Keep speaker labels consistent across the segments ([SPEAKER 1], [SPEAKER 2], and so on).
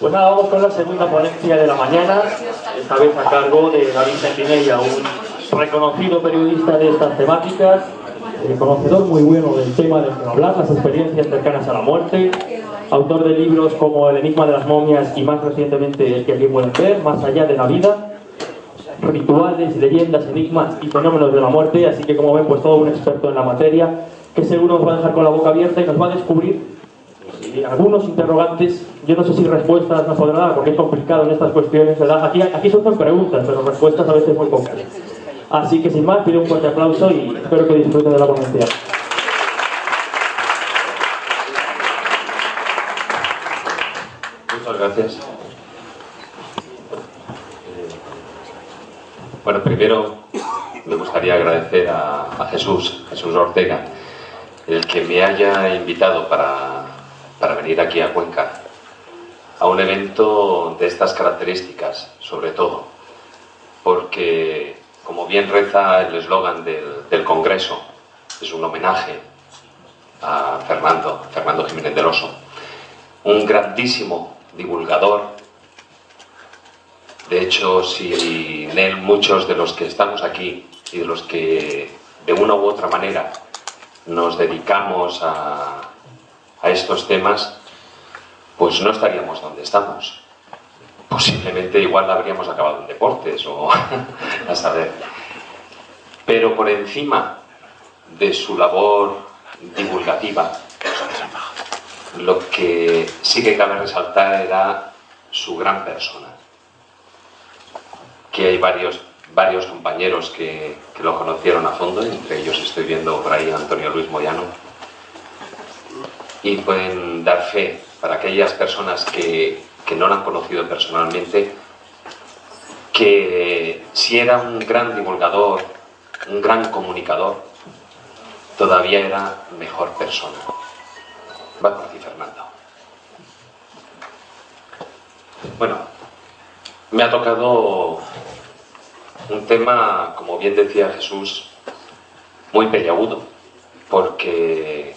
[SPEAKER 1] Pues nada, vamos con la segunda ponencia de la mañana, esta vez a cargo de David Centinella, un reconocido periodista de estas temáticas, conocedor muy bueno del tema del que va a hablar, las experiencias cercanas a la muerte, autor de libros como El enigma de las momias y más recientemente el que aquí pueden ver, Más allá de la vida, rituales, leyendas, enigmas y fenómenos de la muerte, así que como ven pues todo un experto en la materia, que seguro nos va a dejar con la boca abierta y nos va a descubrir algunos interrogantes. Yo no sé si respuestas no podrá dar, porque es complicado en estas cuestiones, ¿verdad? Aquí surgen preguntas, pero respuestas a veces muy pocas. Así que sin más, pido un fuerte aplauso y espero que disfruten de la ponencia.
[SPEAKER 2] Muchas gracias. Bueno, primero me gustaría agradecer a Jesús Ortega, el que me haya invitado para venir aquí a Cuenca, a un evento de estas características, sobre todo, porque, como bien reza el eslogan del Congreso, es un homenaje a Fernando Jiménez del Oso, un grandísimo divulgador. De hecho, sin él, muchos de los que estamos aquí y de los que de una u otra manera nos dedicamos a estos temas, pues no estaríamos donde estamos. Posiblemente igual habríamos acabado en deportes o a saber. Pero por encima de su labor divulgativa, lo que sí que cabe resaltar era su gran persona. Que hay varios compañeros que lo conocieron a fondo, entre ellos estoy viendo por ahí a Antonio Luis Moyano, y pueden dar fe para aquellas personas que no lo han conocido personalmente, que si era un gran divulgador, un gran comunicador, todavía era mejor persona. Va por ti, Fernando. Bueno, me ha tocado un tema, como bien decía Jesús, muy peliagudo, porque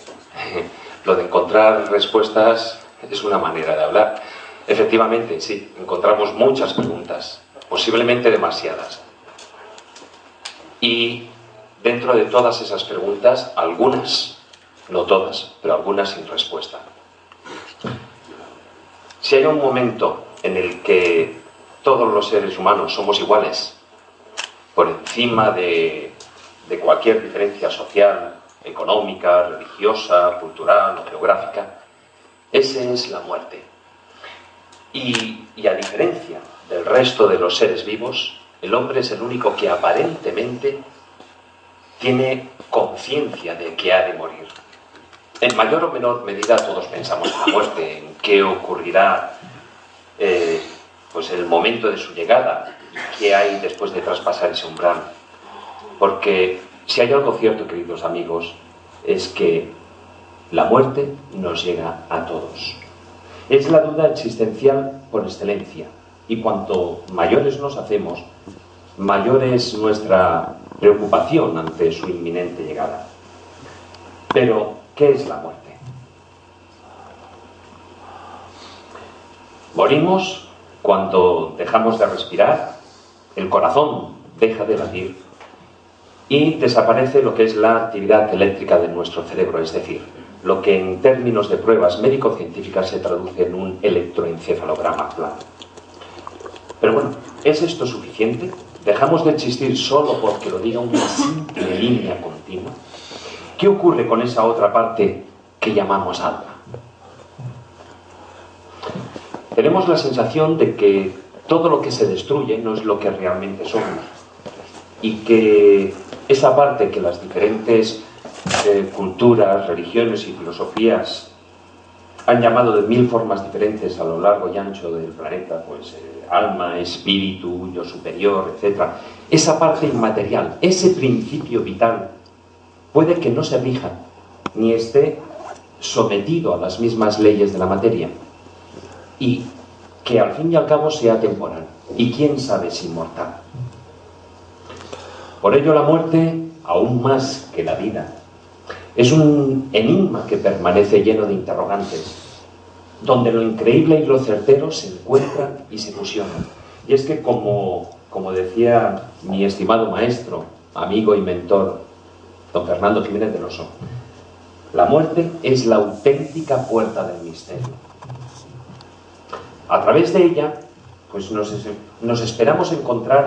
[SPEAKER 2] lo de encontrar respuestas es una manera de hablar. Efectivamente, sí, encontramos muchas preguntas, posiblemente demasiadas. Y dentro de todas esas preguntas, algunas, no todas, pero algunas sin respuesta. Si hay un momento en el que todos los seres humanos somos iguales, por encima de cualquier diferencia social, económica, religiosa, cultural o geográfica, ese es la muerte. Y a diferencia del resto de los seres vivos, el hombre es el único que aparentemente tiene conciencia de que ha de morir. En mayor o menor medida todos pensamos en la muerte, en qué ocurrirá pues el momento de su llegada, qué hay después de traspasar ese umbral. Porque si hay algo cierto, queridos amigos, es que la muerte nos llega a todos. Es la duda existencial por excelencia, y cuanto mayores nos hacemos, mayor es nuestra preocupación ante su inminente llegada. Pero, ¿qué es la muerte? Morimos cuando dejamos de respirar, el corazón deja de latir y desaparece lo que es la actividad eléctrica de nuestro cerebro, es decir, lo que en términos de pruebas médico-científicas se traduce en un electroencefalograma plano. Pero bueno, ¿es esto suficiente? ¿Dejamos de existir solo porque lo diga una simple línea continua? ¿Qué ocurre con esa otra parte que llamamos alma? Tenemos la sensación de que todo lo que se destruye no es lo que realmente somos, y que esa parte que las diferentes culturas, religiones y filosofías han llamado de 1000 formas diferentes a lo largo y ancho del planeta, pues alma, espíritu, yo superior, etc. Esa parte inmaterial, ese principio vital, puede que no se rija ni esté sometido a las mismas leyes de la materia, y que al fin y al cabo sea temporal, y quién sabe si inmortal. Por ello la muerte, aún más que la vida, es un enigma que permanece lleno de interrogantes. donde lo increíble y lo certero se encuentran y se fusionan. Y es que, como decía mi estimado maestro, amigo y mentor, don Fernando Jiménez del Oso, la muerte es la auténtica puerta del misterio. A través de ella, pues nos esperamos encontrar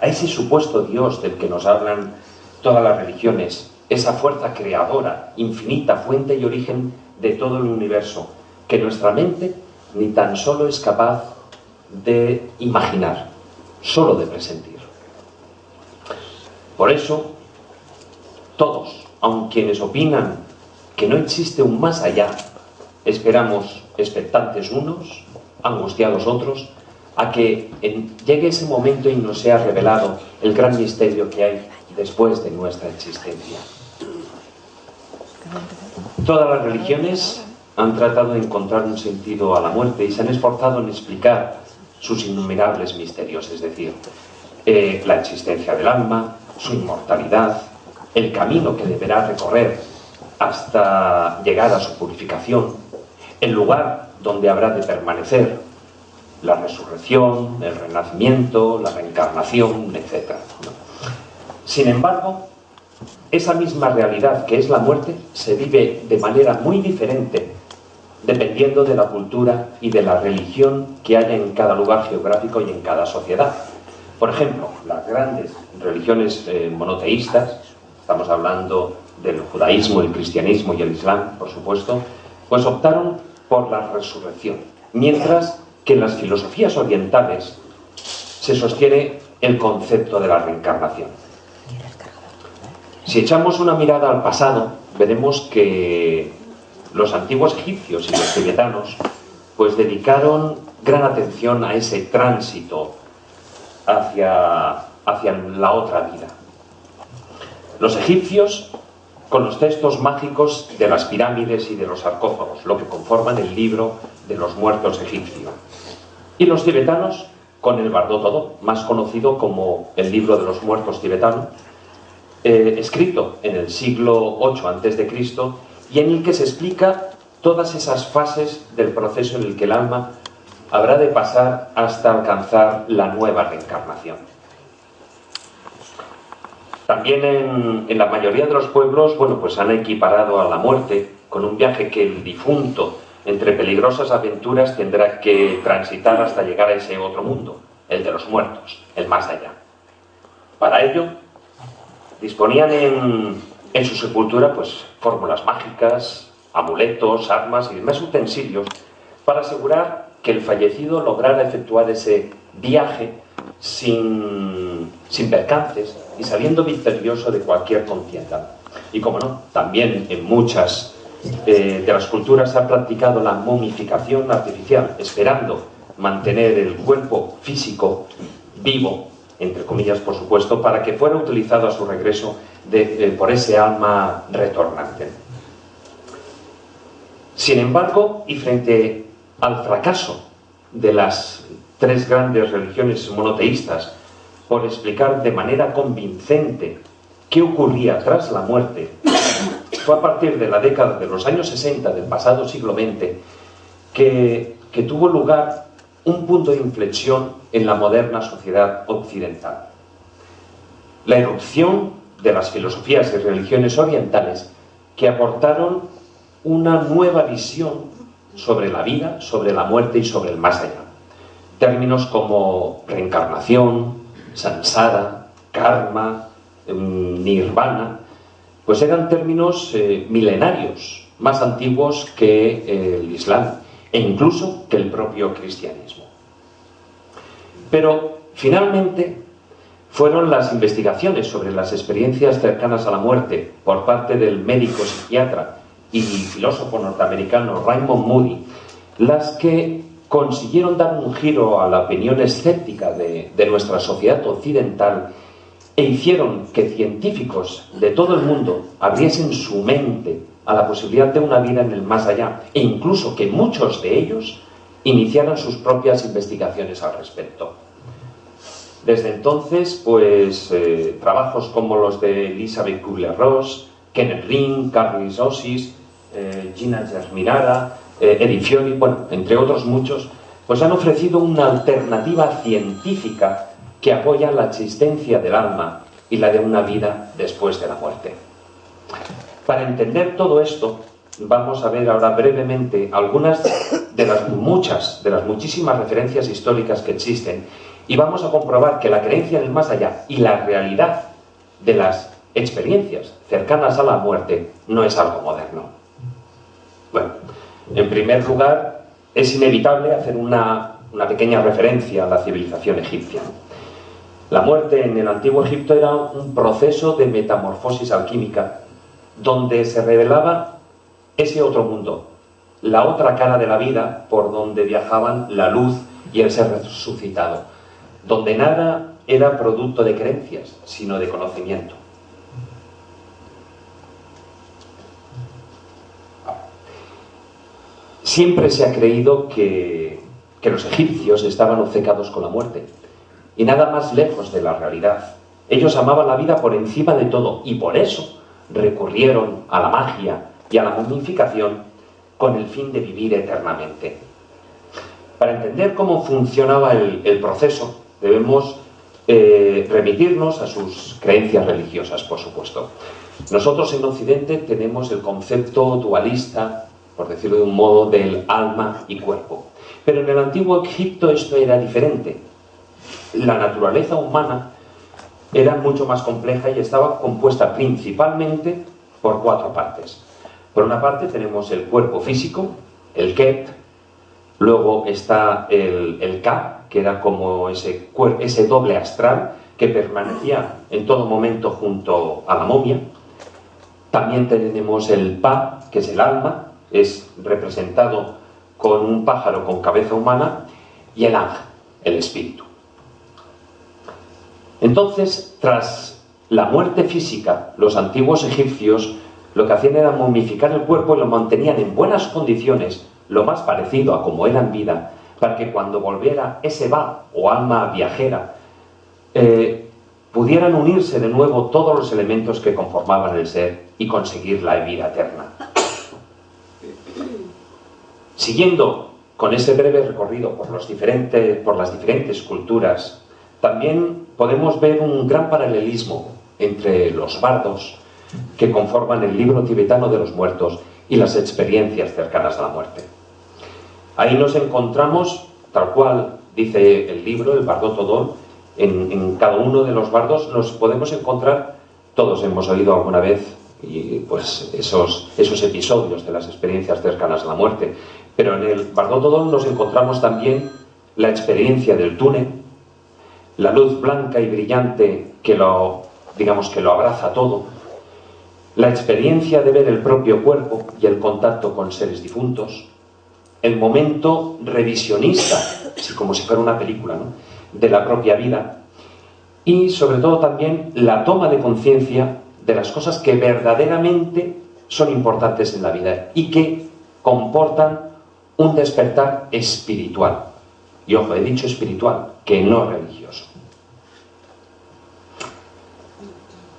[SPEAKER 2] a ese supuesto Dios del que nos hablan todas las religiones, esa fuerza creadora, infinita, fuente y origen de todo el universo, que nuestra mente ni tan solo es capaz de imaginar, solo de presentir. Por eso, todos, aun quienes opinan que no existe un más allá, esperamos, expectantes unos, angustiados otros, a que llegue ese momento y nos sea revelado el gran misterio que hay después de nuestra existencia. Todas las religiones han tratado de encontrar un sentido a la muerte y se han esforzado en explicar sus innumerables misterios, es decir, la existencia del alma, su inmortalidad, el camino que deberá recorrer hasta llegar a su purificación, el lugar donde habrá de permanecer, la resurrección, el renacimiento, la reencarnación, etc. Sin embargo, esa misma realidad que es la muerte se vive de manera muy diferente dependiendo de la cultura y de la religión que haya en cada lugar geográfico y en cada sociedad. Por ejemplo, las grandes religiones monoteístas, estamos hablando del judaísmo, el cristianismo y el islam, por supuesto, pues optaron por la resurrección, mientras que en las filosofías orientales se sostiene el concepto de la reencarnación. Si echamos una mirada al pasado, veremos que los antiguos egipcios y los tibetanos pues dedicaron gran atención a ese tránsito hacia la otra vida. Los egipcios con los textos mágicos de las pirámides y de los sarcófagos, lo que conforman el libro de los muertos egipcio. Y los tibetanos con el Bardo Todo, más conocido como el libro de los muertos tibetano, escrito en el siglo VIII a.C., y en el que se explica todas esas fases del proceso en el que el alma habrá de pasar hasta alcanzar la nueva reencarnación. También en la mayoría de los pueblos, bueno, pues han equiparado a la muerte con un viaje que el difunto, entre peligrosas aventuras, tendrá que transitar hasta llegar a ese otro mundo, el de los muertos, el más allá. Para ello, disponían en su sepultura pues fórmulas mágicas, amuletos, armas y demás utensilios para asegurar que el fallecido lograra efectuar ese viaje sin percances y saliendo victorioso de cualquier contienda. Y como no, también en muchas de las culturas se ha practicado la momificación artificial, esperando mantener el cuerpo físico vivo, entre comillas por supuesto, para que fuera utilizado a su regreso por ese alma retornante. Sin embargo, y frente al fracaso de las tres grandes religiones monoteístas por explicar de manera convincente qué ocurría tras la muerte, fue a partir de la década de los años 60 del pasado siglo XX que tuvo lugar un punto de inflexión en la moderna sociedad occidental. La erupción de las filosofías y religiones orientales que aportaron una nueva visión sobre la vida, sobre la muerte y sobre el más allá. Términos como reencarnación, samsara, karma, nirvana, pues eran términos milenarios, más antiguos que el Islam e incluso que el propio cristianismo. Pero finalmente fueron las investigaciones sobre las experiencias cercanas a la muerte por parte del médico psiquiatra y filósofo norteamericano Raymond Moody las que consiguieron dar un giro a la opinión escéptica de nuestra sociedad occidental e hicieron que científicos de todo el mundo abriesen su mente a la posibilidad de una vida en el más allá e incluso que muchos de ellos iniciaran sus propias investigaciones al respecto. Desde entonces, pues, trabajos como los de Elisabeth Kübler-Ross, Kenneth Ring, Carlos Osis, Gina Germinara, Edifiori, bueno, entre otros muchos, pues han ofrecido una alternativa científica que apoya la existencia del alma y la de una vida después de la muerte. Para entender todo esto, vamos a ver ahora brevemente algunas de las muchísimas referencias históricas que existen, y vamos a comprobar que la creencia en el más allá y la realidad de las experiencias cercanas a la muerte no es algo moderno. Bueno, en primer lugar, es inevitable hacer una pequeña referencia a la civilización egipcia. La muerte en el antiguo Egipto era un proceso de metamorfosis alquímica donde se revelaba ese otro mundo, la otra cara de la vida por donde viajaban la luz y el ser resucitado, donde nada era producto de creencias, sino de conocimiento. Siempre se ha creído que los egipcios estaban obcecados con la muerte, y nada más lejos de la realidad. Ellos amaban la vida por encima de todo, y por eso recurrieron a la magia y a la momificación con el fin de vivir eternamente. Para entender cómo funcionaba el proceso, debemos remitirnos a sus creencias religiosas, por supuesto. Nosotros en Occidente tenemos el concepto dualista, por decirlo de un modo, del alma y cuerpo. Pero en el antiguo Egipto esto era diferente. La naturaleza humana era mucho más compleja y estaba compuesta principalmente por 4 partes. Por una parte tenemos el cuerpo físico, el Ket, luego está el Ka, que era como ese doble astral que permanecía en todo momento junto a la momia. También tenemos el Pa, que es el alma, es representado con un pájaro con cabeza humana, y el Ang, el espíritu. Entonces, tras la muerte física, los antiguos egipcios lo que hacían era momificar el cuerpo y lo mantenían en buenas condiciones, lo más parecido a como era en vida, para que cuando volviera ese Ba o alma viajera, pudieran unirse de nuevo todos los elementos que conformaban el ser y conseguir la vida eterna. Siguiendo con ese breve recorrido por las diferentes culturas, también podemos ver un gran paralelismo entre los bardos que conforman el libro tibetano de los muertos y las experiencias cercanas a la muerte. Ahí nos encontramos, tal cual dice el libro, el Bardo Todol, en cada uno de los bardos nos podemos encontrar, todos hemos oído alguna vez y pues esos episodios de las experiencias cercanas a la muerte, pero en el Bardo Todol nos encontramos también la experiencia del túnel, la luz blanca y brillante que lo abraza todo, la experiencia de ver el propio cuerpo y el contacto con seres difuntos, el momento revisionista, así como si fuera una película, ¿no?, de la propia vida, y sobre todo también la toma de conciencia de las cosas que verdaderamente son importantes en la vida y que comportan un despertar espiritual. Y ojo, he dicho espiritual, que no religioso.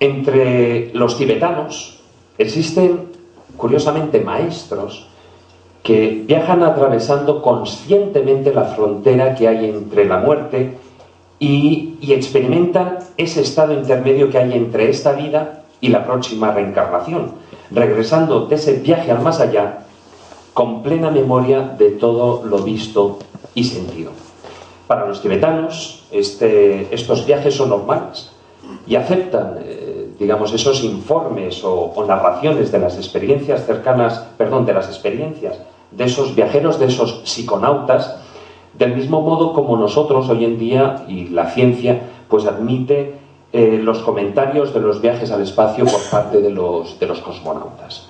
[SPEAKER 2] Entre los tibetanos existen, curiosamente, maestros que viajan atravesando conscientemente la frontera que hay entre la muerte y experimentan ese estado intermedio que hay entre esta vida y la próxima reencarnación, regresando de ese viaje al más allá con plena memoria de todo lo visto y sentido. Para los tibetanos, estos viajes son normales y aceptan, esos informes o narraciones de las experiencias de esos viajeros, de esos psiconautas, del mismo modo como nosotros hoy en día, y la ciencia, pues admite los comentarios de los viajes al espacio por parte de los cosmonautas.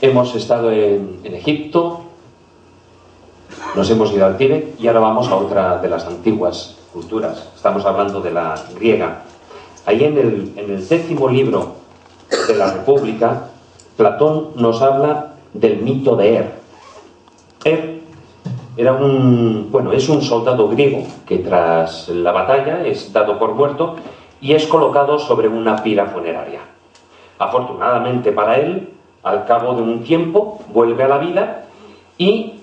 [SPEAKER 2] Hemos estado en Egipto, nos hemos ido al Tíbet y ahora vamos a otra de las antiguas culturas. Estamos hablando de la griega. Ahí en el 10º libro de la República, Platón nos habla del mito de era es un soldado griego que tras la batalla es dado por muerto y es colocado sobre una pira funeraria. Afortunadamente para él, al cabo de un tiempo vuelve a la vida y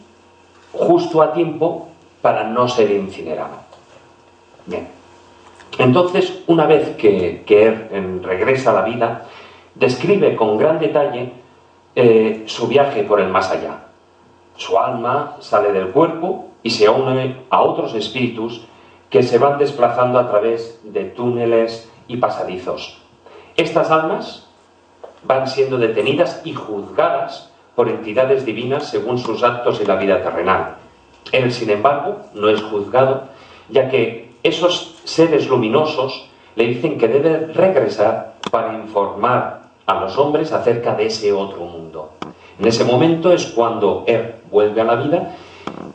[SPEAKER 2] justo a tiempo para no ser incinerado. Bien. Entonces, una vez que regresa a la vida, describe con gran detalle su viaje por el más allá. Su alma sale del cuerpo y se une a otros espíritus que se van desplazando a través de túneles y pasadizos. Estas almas van siendo detenidas y juzgadas por entidades divinas según sus actos en la vida terrenal. Él, sin embargo, no es juzgado, ya que esos seres luminosos le dicen que debe regresar para informar a los hombres acerca de ese otro mundo. En ese momento es cuando él vuelve a la vida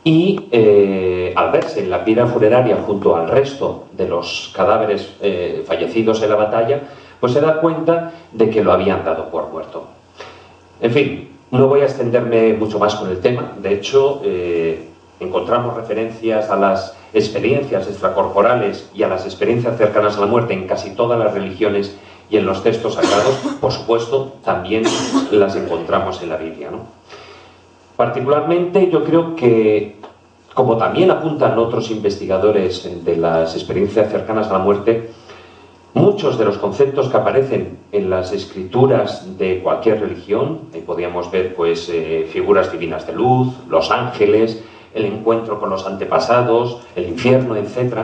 [SPEAKER 2] y al verse en la pira funeraria junto al resto de los cadáveres fallecidos en la batalla, pues se da cuenta de que lo habían dado por muerto. En fin, no voy a extenderme mucho más con el tema. De hecho, encontramos referencias a las experiencias extracorporales y a las experiencias cercanas a la muerte en casi todas las religiones y en los textos sagrados. Por supuesto, también las encontramos en la Biblia, ¿no? Particularmente, yo creo que, como también apuntan otros investigadores de las experiencias cercanas a la muerte, muchos de los conceptos que aparecen en las escrituras de cualquier religión, podríamos ver pues figuras divinas de luz, los ángeles, el encuentro con los antepasados, el infierno, etc.,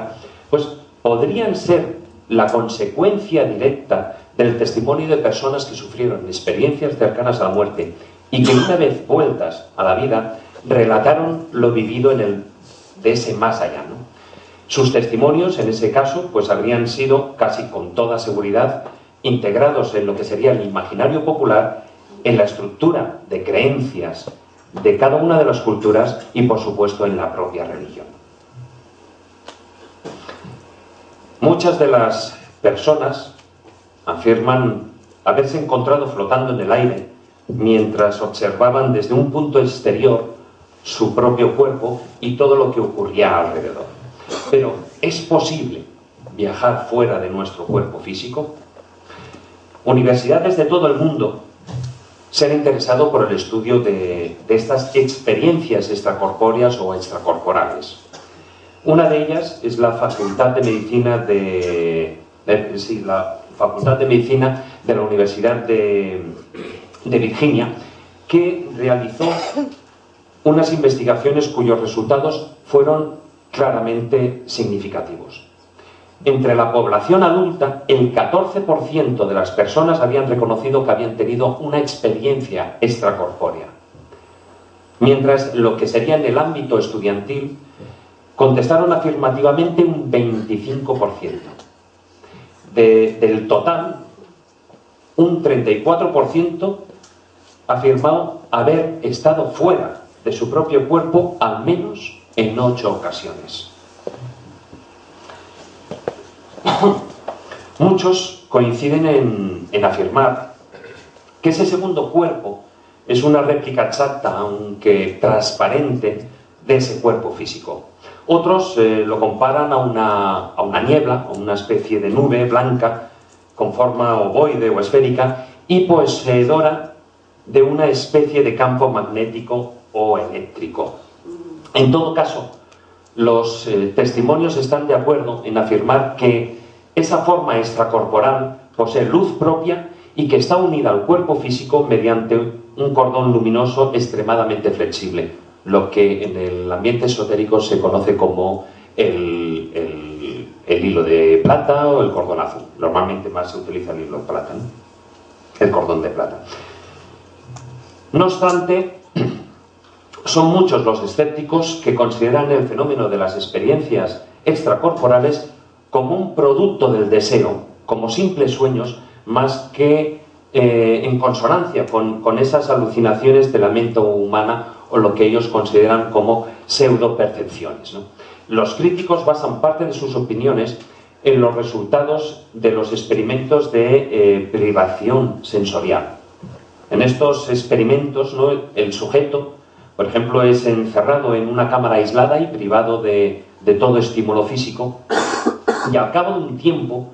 [SPEAKER 2] pues podrían ser la consecuencia directa del testimonio de personas que sufrieron experiencias cercanas a la muerte y que una vez vueltas a la vida relataron lo vivido de ese más allá, ¿no? Sus testimonios, en ese caso, pues habrían sido casi con toda seguridad integrados en lo que sería el imaginario popular, en la estructura de creencias de cada una de las culturas y, por supuesto, en la propia religión. Muchas de las personas afirman haberse encontrado flotando en el aire mientras observaban desde un punto exterior su propio cuerpo y todo lo que ocurría alrededor. Pero, ¿es posible viajar fuera de nuestro cuerpo físico? Universidades de todo el mundo se han interesado por el estudio de estas experiencias extracorpóreas o extracorporales. Una de ellas es la Facultad de Medicina de la Universidad de Virginia, que realizó unas investigaciones cuyos resultados fueron claramente significativos. Entre la población adulta, el 14% de las personas habían reconocido que habían tenido una experiencia extracorpórea. Mientras lo que sería en el ámbito estudiantil, contestaron afirmativamente un 25%. Del total, un 34% afirmó haber estado fuera de su propio cuerpo al menos en 8 ocasiones. Muchos coinciden en afirmar que ese segundo cuerpo es una réplica exacta, aunque transparente, de ese cuerpo físico. Otros lo comparan a una niebla, a una especie de nube blanca con forma ovoide o esférica y poseedora de una especie de campo magnético o eléctrico. En todo caso, los testimonios están de acuerdo en afirmar que esa forma extracorporal posee luz propia y que está unida al cuerpo físico mediante un cordón luminoso extremadamente flexible, lo que en el ambiente esotérico se conoce como el hilo de plata o el cordón azul. Normalmente más se utiliza el hilo de plata, ¿no? El cordón de plata. No obstante, son muchos los escépticos que consideran el fenómeno de las experiencias extracorporales como un producto del deseo, como simples sueños, más que en consonancia con esas alucinaciones de la mente humana o lo que ellos consideran como pseudopercepciones, ¿no? Los críticos basan parte de sus opiniones en los resultados de los experimentos de privación sensorial. En estos experimentos, ¿no?, el sujeto, por ejemplo, es encerrado en una cámara aislada y privado de todo estímulo físico, y al cabo de un tiempo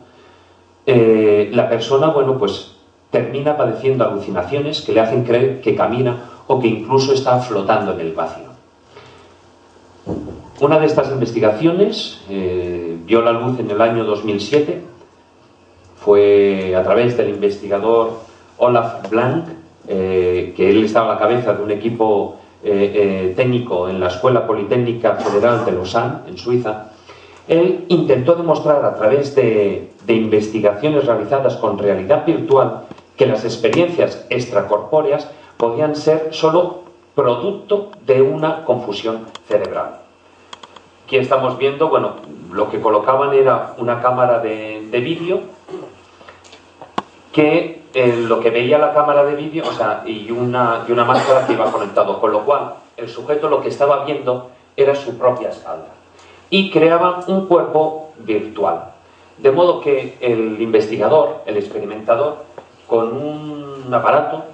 [SPEAKER 2] la persona, bueno, pues termina padeciendo alucinaciones que le hacen creer que camina o que incluso está flotando en el vacío. Una de estas investigaciones vio la luz en el año 2007. Fue a través del investigador Olaf Blank, que él estaba a la cabeza de un equipo técnico en la Escuela Politécnica Federal de Lausanne, en Suiza. Él intentó demostrar a través de investigaciones realizadas con realidad virtual que las experiencias extracorpóreas podían ser solo producto de una confusión cerebral. Aquí estamos viendo, bueno, lo que colocaban era una cámara de vídeo que lo que veía la cámara de vídeo, o sea, y una máscara que iba conectado, con lo cual el sujeto lo que estaba viendo era su propia espalda. Y creaban un cuerpo virtual. De modo que el investigador, el experimentador, con un aparato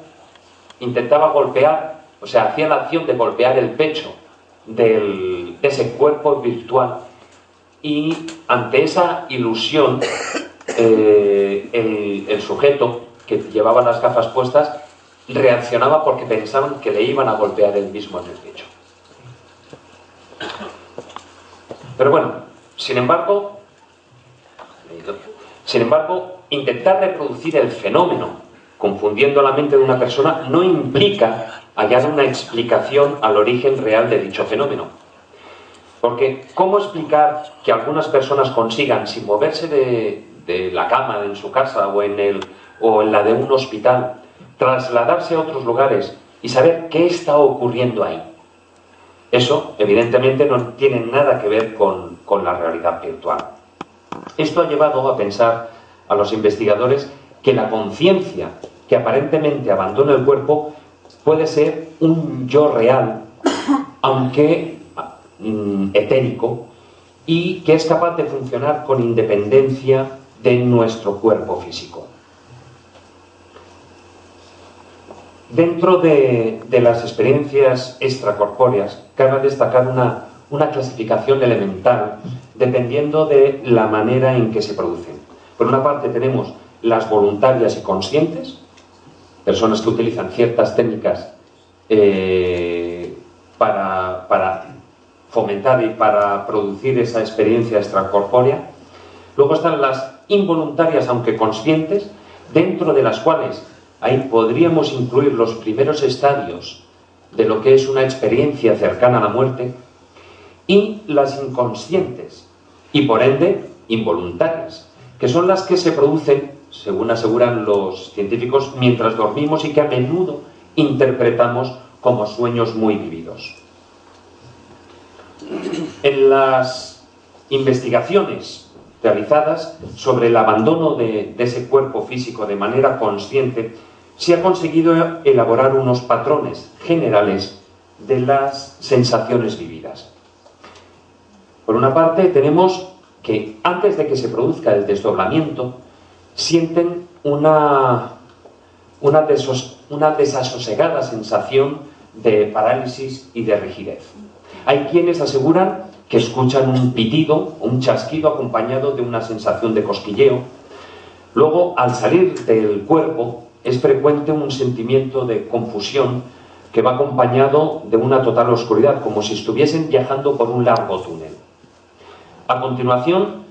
[SPEAKER 2] intentaba golpear, o sea, hacía la acción de golpear el pecho de ese cuerpo virtual, y ante esa ilusión el sujeto que llevaba las gafas puestas reaccionaba porque pensaban que le iban a golpear él mismo en el pecho. Pero bueno, sin embargo, intentar reproducir el fenómeno confundiendo la mente de una persona no implica hallar una explicación al origen real de dicho fenómeno. Porque, ¿cómo explicar que algunas personas consigan, sin moverse de la cama en su casa o en la de un hospital, trasladarse a otros lugares y saber qué está ocurriendo ahí? Eso, evidentemente, no tiene nada que ver con la realidad virtual. Esto ha llevado a pensar a los investigadores que la conciencia que aparentemente abandona el cuerpo puede ser un yo real, aunque etérico, y que es capaz de funcionar con independencia de nuestro cuerpo físico. Dentro de las experiencias extracorpóreas cabe destacar una clasificación elemental dependiendo de la manera en que se producen. Por una parte tenemos las voluntarias y conscientes, personas que utilizan ciertas técnicas para fomentar y para producir esa experiencia extracorpórea. Luego están las involuntarias, aunque conscientes, dentro de las cuales ahí podríamos incluir los primeros estadios de lo que es una experiencia cercana a la muerte, y las inconscientes, y por ende involuntarias, que son las que se producen, según aseguran los científicos, mientras dormimos y que a menudo interpretamos como sueños muy vividos. En las investigaciones realizadas sobre el abandono de ese cuerpo físico de manera consciente, se ha conseguido elaborar unos patrones generales de las sensaciones vividas. Por una parte, tenemos que antes de que se produzca el desdoblamiento, sienten una desasosegada sensación de parálisis y de rigidez. Hay quienes aseguran que escuchan un pitido o un chasquido acompañado de una sensación de cosquilleo. Luego, al salir del cuerpo, es frecuente un sentimiento de confusión que va acompañado de una total oscuridad, como si estuviesen viajando por un largo túnel. A continuación,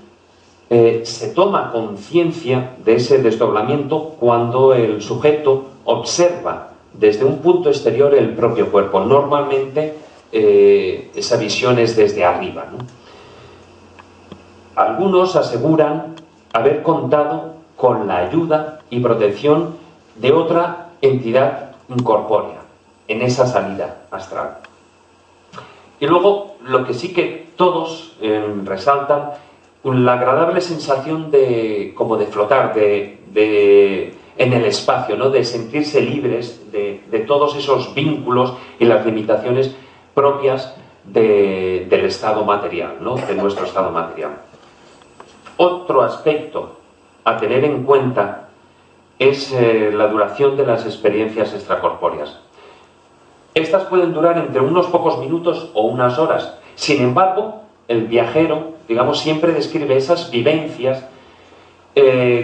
[SPEAKER 2] se toma conciencia de ese desdoblamiento cuando el sujeto observa desde un punto exterior el propio cuerpo. Normalmente esa visión es desde arriba, ¿no? Algunos aseguran haber contado con la ayuda y protección de otra entidad incorpórea en esa salida astral. Y luego, lo que sí que todos resaltan, la agradable sensación como de flotar en el espacio, ¿no? De sentirse libres de todos esos vínculos y las limitaciones propias del estado material, ¿no? De nuestro estado material. Otro aspecto a tener en cuenta es la duración de las experiencias extracorpóreas. Estas pueden durar entre unos pocos minutos o unas horas. Sin embargo, el viajero, digamos, siempre describe esas vivencias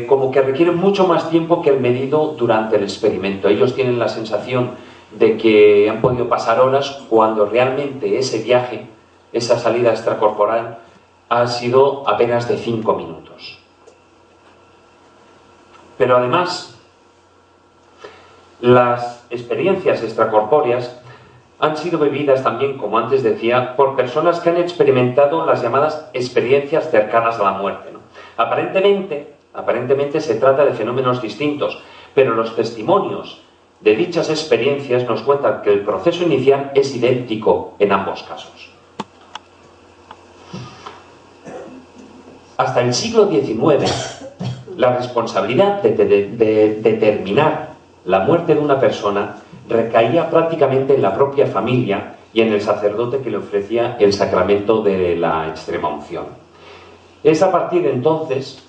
[SPEAKER 2] como que requieren mucho más tiempo que el medido durante el experimento. Ellos tienen la sensación de que han podido pasar horas cuando realmente ese viaje, esa salida extracorporal, ha sido apenas de 5 minutos. Pero además, las experiencias extracorpóreas han sido vividas también, como antes decía, por personas que han experimentado las llamadas experiencias cercanas a la muerte, ¿no? Aparentemente se trata de fenómenos distintos, pero los testimonios de dichas experiencias nos cuentan que el proceso inicial es idéntico en ambos casos. Hasta el siglo XIX, la responsabilidad de determinar la muerte de una persona recaía prácticamente en la propia familia y en el sacerdote que le ofrecía el sacramento de la extrema unción. Es a partir de entonces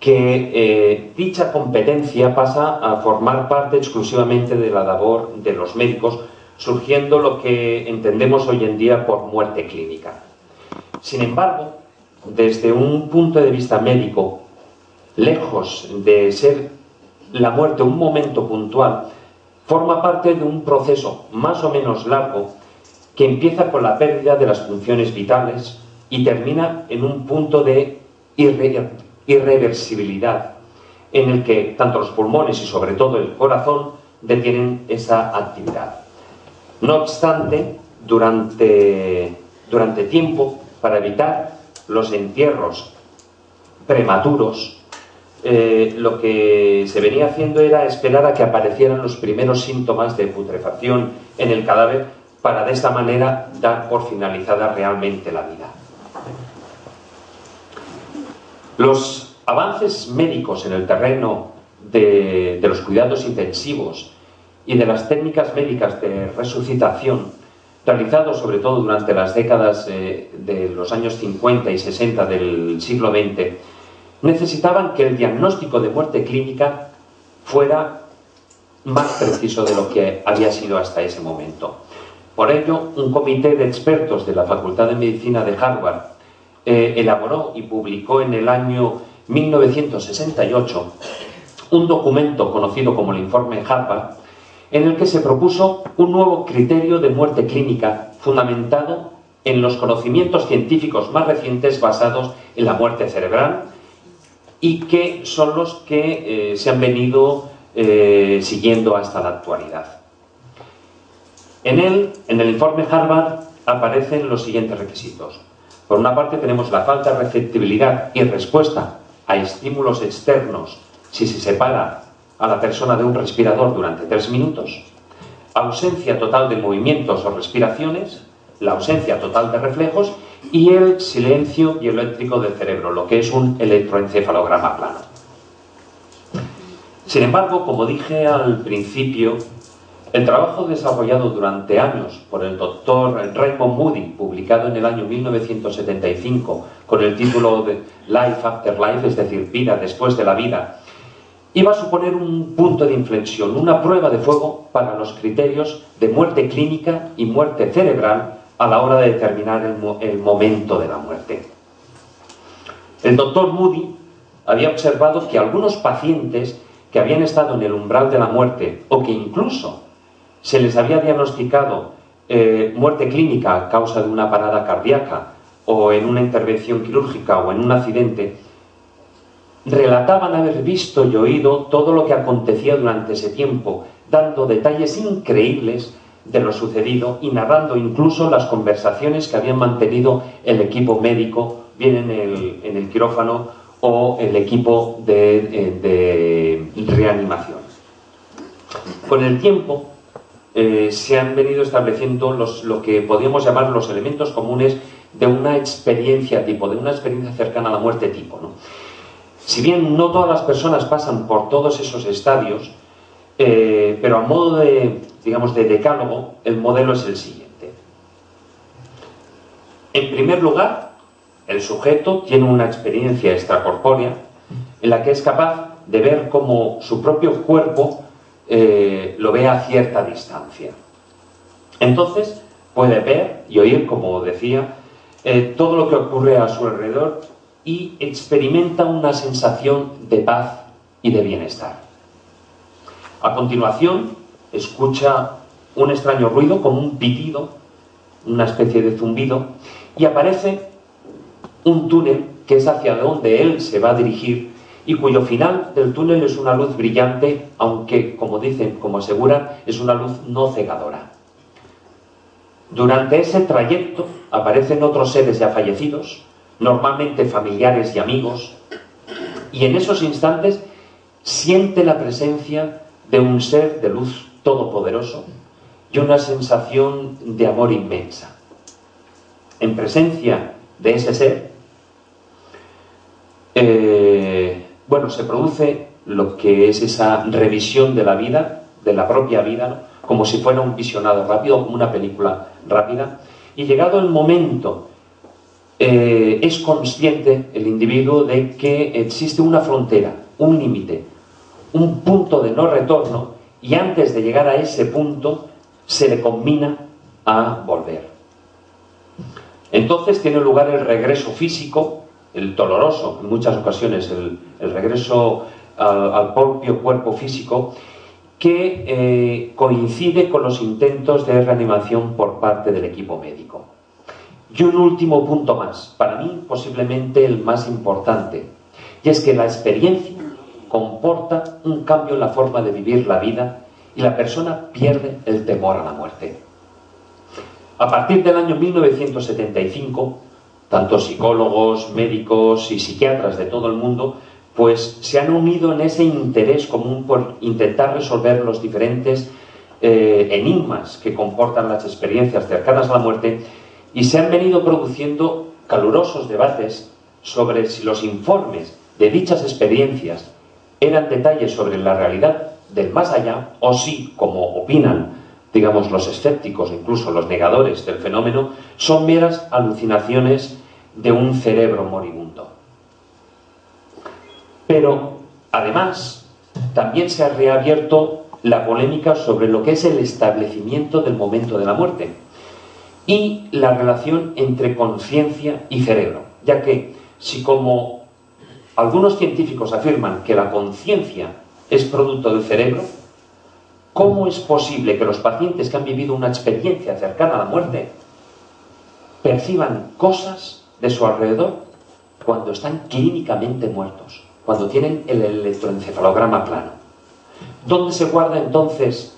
[SPEAKER 2] que dicha competencia pasa a formar parte exclusivamente de la labor de los médicos, surgiendo lo que entendemos hoy en día por muerte clínica. Sin embargo, desde un punto de vista médico, lejos de ser la muerte un momento puntual, forma parte de un proceso más o menos largo que empieza con la pérdida de las funciones vitales y termina en un punto de irreversibilidad en el que tanto los pulmones y sobre todo el corazón detienen esa actividad. No obstante, durante tiempo, para evitar los entierros prematuros, lo que se venía haciendo era esperar a que aparecieran los primeros síntomas de putrefacción en el cadáver para de esta manera dar por finalizada realmente la vida. Los avances médicos en el terreno de los cuidados intensivos y de las técnicas médicas de resucitación, realizados sobre todo durante las décadas de los años 50 y 60 del siglo XX, necesitaban que el diagnóstico de muerte clínica fuera más preciso de lo que había sido hasta ese momento. Por ello, un comité de expertos de la Facultad de Medicina de Harvard elaboró y publicó en el año 1968 un documento conocido como el Informe Harvard, en el que se propuso un nuevo criterio de muerte clínica fundamentado en los conocimientos científicos más recientes basados en la muerte cerebral, y que son los que se han venido siguiendo hasta la actualidad. En el informe Harvard aparecen los siguientes requisitos. Por una parte tenemos la falta de receptibilidad y respuesta a estímulos externos si se separa a la persona de un respirador durante 3 minutos, ausencia total de movimientos o respiraciones, la ausencia total de reflejos y el silencio bioeléctrico del cerebro, lo que es un electroencefalograma plano. Sin embargo, como dije al principio, el trabajo desarrollado durante años por el doctor Raymond Moody, publicado en el año 1975 con el título de Life After Life, es decir, vida después de la vida, iba a suponer un punto de inflexión, una prueba de fuego para los criterios de muerte clínica y muerte cerebral a la hora de determinar el momento de la muerte. El doctor Moody había observado que algunos pacientes que habían estado en el umbral de la muerte o que incluso se les había diagnosticado muerte clínica a causa de una parada cardíaca o en una intervención quirúrgica o en un accidente, relataban haber visto y oído todo lo que acontecía durante ese tiempo, dando detalles increíbles de lo sucedido y narrando incluso las conversaciones que habían mantenido el equipo médico, bien en el quirófano o el equipo de reanimación. Con el tiempo se han venido estableciendo lo que podríamos llamar los elementos comunes de una experiencia tipo, de una experiencia cercana a la muerte tipo, ¿no? Si bien no todas las personas pasan por todos esos estadios, pero a modo de, digamos, de decálogo, el modelo es el siguiente. En primer lugar, el sujeto tiene una experiencia extracorpórea en la que es capaz de ver cómo su propio cuerpo lo ve a cierta distancia. Entonces puede ver y oír, como decía, todo lo que ocurre a su alrededor y experimenta una sensación de paz y de bienestar. A continuación, escucha un extraño ruido, como un pitido, una especie de zumbido, y aparece un túnel que es hacia donde él se va a dirigir y cuyo final del túnel es una luz brillante, aunque, como dicen, como aseguran, es una luz no cegadora. Durante ese trayecto aparecen otros seres ya fallecidos, normalmente familiares y amigos, y en esos instantes siente la presencia de un ser de luz todopoderoso y una sensación de amor inmensa. En presencia de ese ser, se produce lo que es esa revisión de la vida, de la propia vida, ¿no? Como si fuera un visionado rápido, como una película rápida, y llegado el momento, es consciente el individuo de que existe una frontera, un límite, un punto de no retorno, y antes de llegar a ese punto se le combina a volver. Entonces tiene lugar el regreso físico, el doloroso, en muchas ocasiones, el regreso al propio cuerpo físico, que coincide con los intentos de reanimación por parte del equipo médico. Y un último punto más, para mí posiblemente el más importante, y es que la experiencia comporta un cambio en la forma de vivir la vida y la persona pierde el temor a la muerte. A partir del año 1975, tanto psicólogos, médicos y psiquiatras de todo el mundo pues se han unido en ese interés común por intentar resolver los diferentes enigmas que comportan las experiencias cercanas a la muerte, y se han venido produciendo calurosos debates sobre si los informes de dichas experiencias eran detalles sobre la realidad del más allá o si, como opinan, digamos, los escépticos, incluso los negadores del fenómeno, son meras alucinaciones de un cerebro moribundo. Pero, además, también se ha reabierto la polémica sobre lo que es el establecimiento del momento de la muerte y la relación entre conciencia y cerebro, ya que si, como algunos científicos afirman que la conciencia es producto del cerebro, ¿cómo es posible que los pacientes que han vivido una experiencia cercana a la muerte perciban cosas de su alrededor cuando están clínicamente muertos, cuando tienen el electroencefalograma plano? ¿Dónde se guardan entonces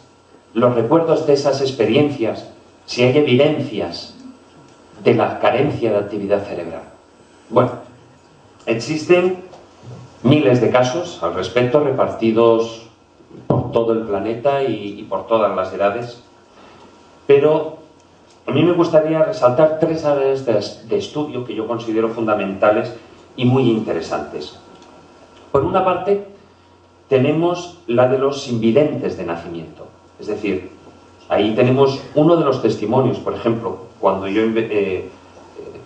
[SPEAKER 2] los recuerdos de esas experiencias si hay evidencias de la carencia de actividad cerebral? Bueno, existen miles de casos al respecto, repartidos por todo el planeta y por todas las edades, pero a mí me gustaría resaltar tres áreas de estudio que yo considero fundamentales y muy interesantes. Por una parte, tenemos la de los invidentes de nacimiento, es decir, ahí tenemos uno de los testimonios. Por ejemplo, cuando yo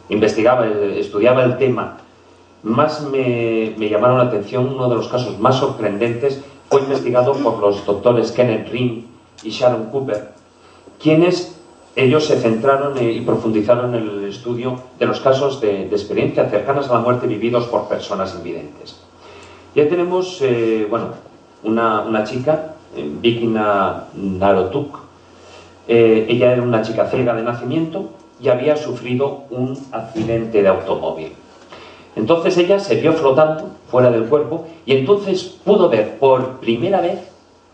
[SPEAKER 2] estudiaba el tema, más me llamaron la atención. Uno de los casos más sorprendentes fue investigado por los doctores Kenneth Ring y Sharon Cooper, quienes ellos se centraron y profundizaron en el estudio de los casos de experiencias cercanas a la muerte vividos por personas invidentes. Ya tenemos una chica, Vicky Narotuk. Ella era una chica ciega de nacimiento y había sufrido un accidente de automóvil. Entonces ella se vio flotando fuera del cuerpo y entonces pudo ver por primera vez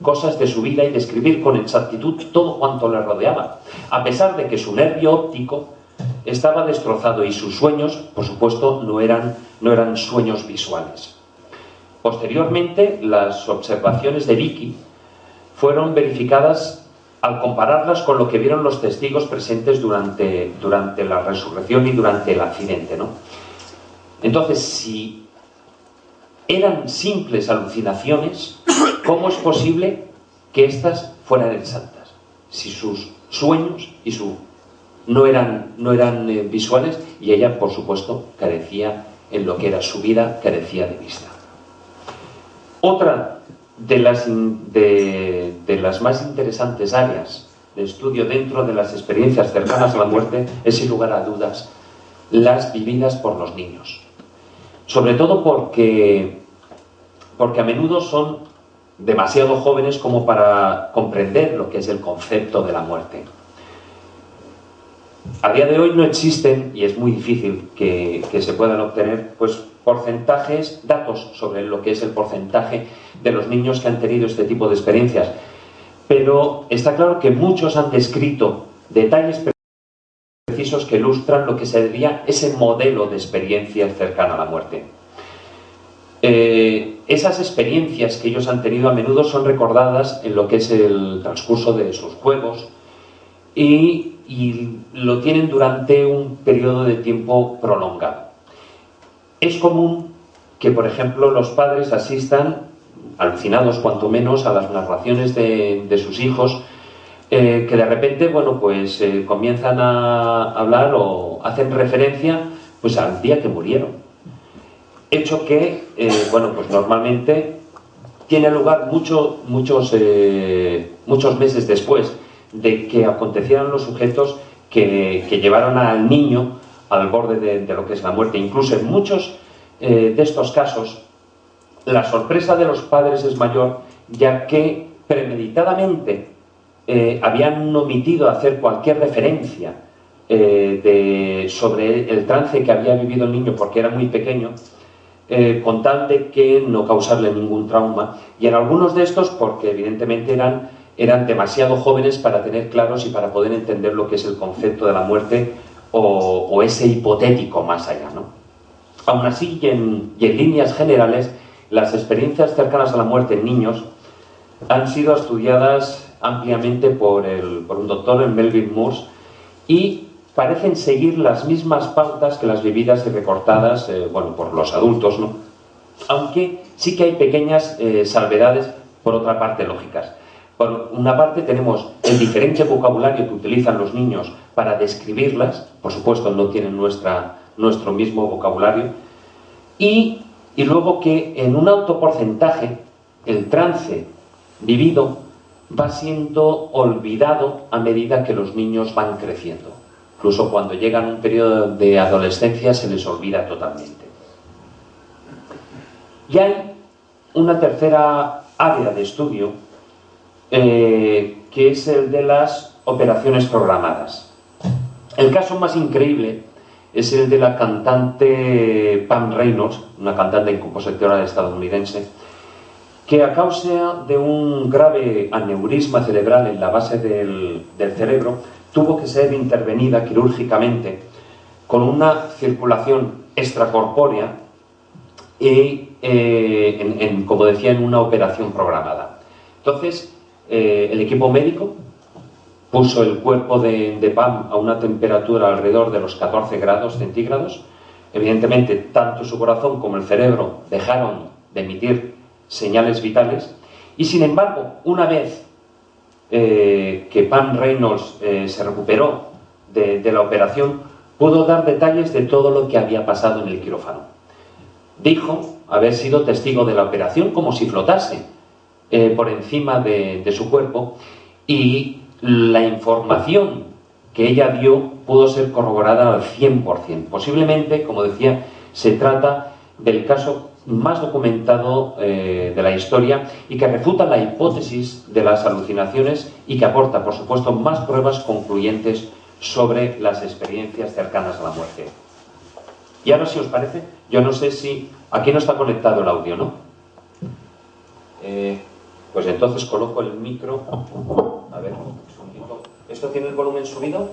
[SPEAKER 2] cosas de su vida y describir con exactitud todo cuanto le rodeaba, a pesar de que su nervio óptico estaba destrozado y sus sueños, por supuesto, no eran sueños visuales. Posteriormente, las observaciones de Vicky fueron verificadas al compararlas con lo que vieron los testigos presentes durante la resurrección y durante el accidente, ¿no? Entonces, si eran simples alucinaciones, ¿cómo es posible que éstas fueran exactas? Si sus sueños no eran visuales, y ella, por supuesto, carecía en lo que era su vida, carecía de vista. Otra de las más interesantes áreas de estudio dentro de las experiencias cercanas a la muerte es, sin lugar a dudas, las vividas por los niños. sobre todo porque a menudo son demasiado jóvenes como para comprender lo que es el concepto de la muerte. A día de hoy no existen, y es muy difícil que se puedan obtener, pues porcentajes, datos sobre lo que es el porcentaje de los niños que han tenido este tipo de experiencias. Pero está claro que muchos han descrito detalles precisos que ilustran lo que sería ese modelo de experiencia cercana a la muerte. Esas experiencias que ellos han tenido a menudo son recordadas en lo que es el transcurso de sus juegos y lo tienen durante un periodo de tiempo prolongado. Es común que, por ejemplo, los padres asistan, alucinados cuanto menos, a las narraciones de sus hijos, que de repente, bueno, pues comienzan a hablar o hacen referencia pues al día que murieron. Hecho que, bueno, pues normalmente tiene lugar muchos meses después de que acontecieran los sujetos que llevaron al niño al borde de lo que es la muerte. Incluso en muchos de estos casos, la sorpresa de los padres es mayor, ya que premeditadamente habían omitido hacer cualquier referencia sobre el trance que había vivido el niño porque era muy pequeño, con tal de que no causarle ningún trauma, y en algunos de estos porque evidentemente eran demasiado jóvenes para tener claros y para poder entender lo que es el concepto de la muerte o ese hipotético más allá, ¿no? Aún así, y en líneas generales, las experiencias cercanas a la muerte en niños han sido estudiadas ampliamente por un doctor, en Melvin Moores, y parecen seguir las mismas pautas que las vividas y recortadas bueno, por los adultos, ¿no? Aunque sí que hay pequeñas salvedades, por otra parte, lógicas. Por una parte tenemos el diferente vocabulario que utilizan los niños para describirlas, por supuesto no tienen nuestro mismo vocabulario, y luego que en un alto porcentaje el trance vivido va siendo olvidado a medida que los niños van creciendo. Incluso cuando llegan a un periodo de adolescencia se les olvida totalmente. Y hay una tercera área de estudio que es el de las operaciones programadas. El caso más increíble es el de la cantante Pam Reynolds, una cantante y compositora estadounidense, que a causa de un grave aneurisma cerebral en la base del cerebro tuvo que ser intervenida quirúrgicamente con una circulación extracorpórea y, como decía, en una operación programada. Entonces, el equipo médico puso el cuerpo de Pam a una temperatura alrededor de los 14 grados centígrados. Evidentemente, tanto su corazón como el cerebro dejaron de emitir señales vitales, y sin embargo, una vez que Pam Reynolds se recuperó de la operación, pudo dar detalles de todo lo que había pasado en el quirófano. Dijo haber sido testigo de la operación como si flotase por encima de su cuerpo, y la información que ella dio pudo ser corroborada al 100%. Posiblemente, como decía, se trata del caso más documentado de la historia y que refuta la hipótesis de las alucinaciones y que aporta, por supuesto, más pruebas concluyentes sobre las experiencias cercanas a la muerte. Y ahora, si os parece, yo no sé si... Aquí no está conectado el audio, ¿no? Pues entonces coloco el micro... A ver, un segundito. ¿Esto tiene el volumen subido?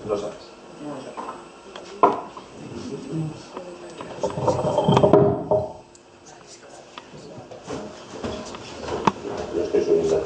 [SPEAKER 2] Lo sabes. Lo estoy subiendo.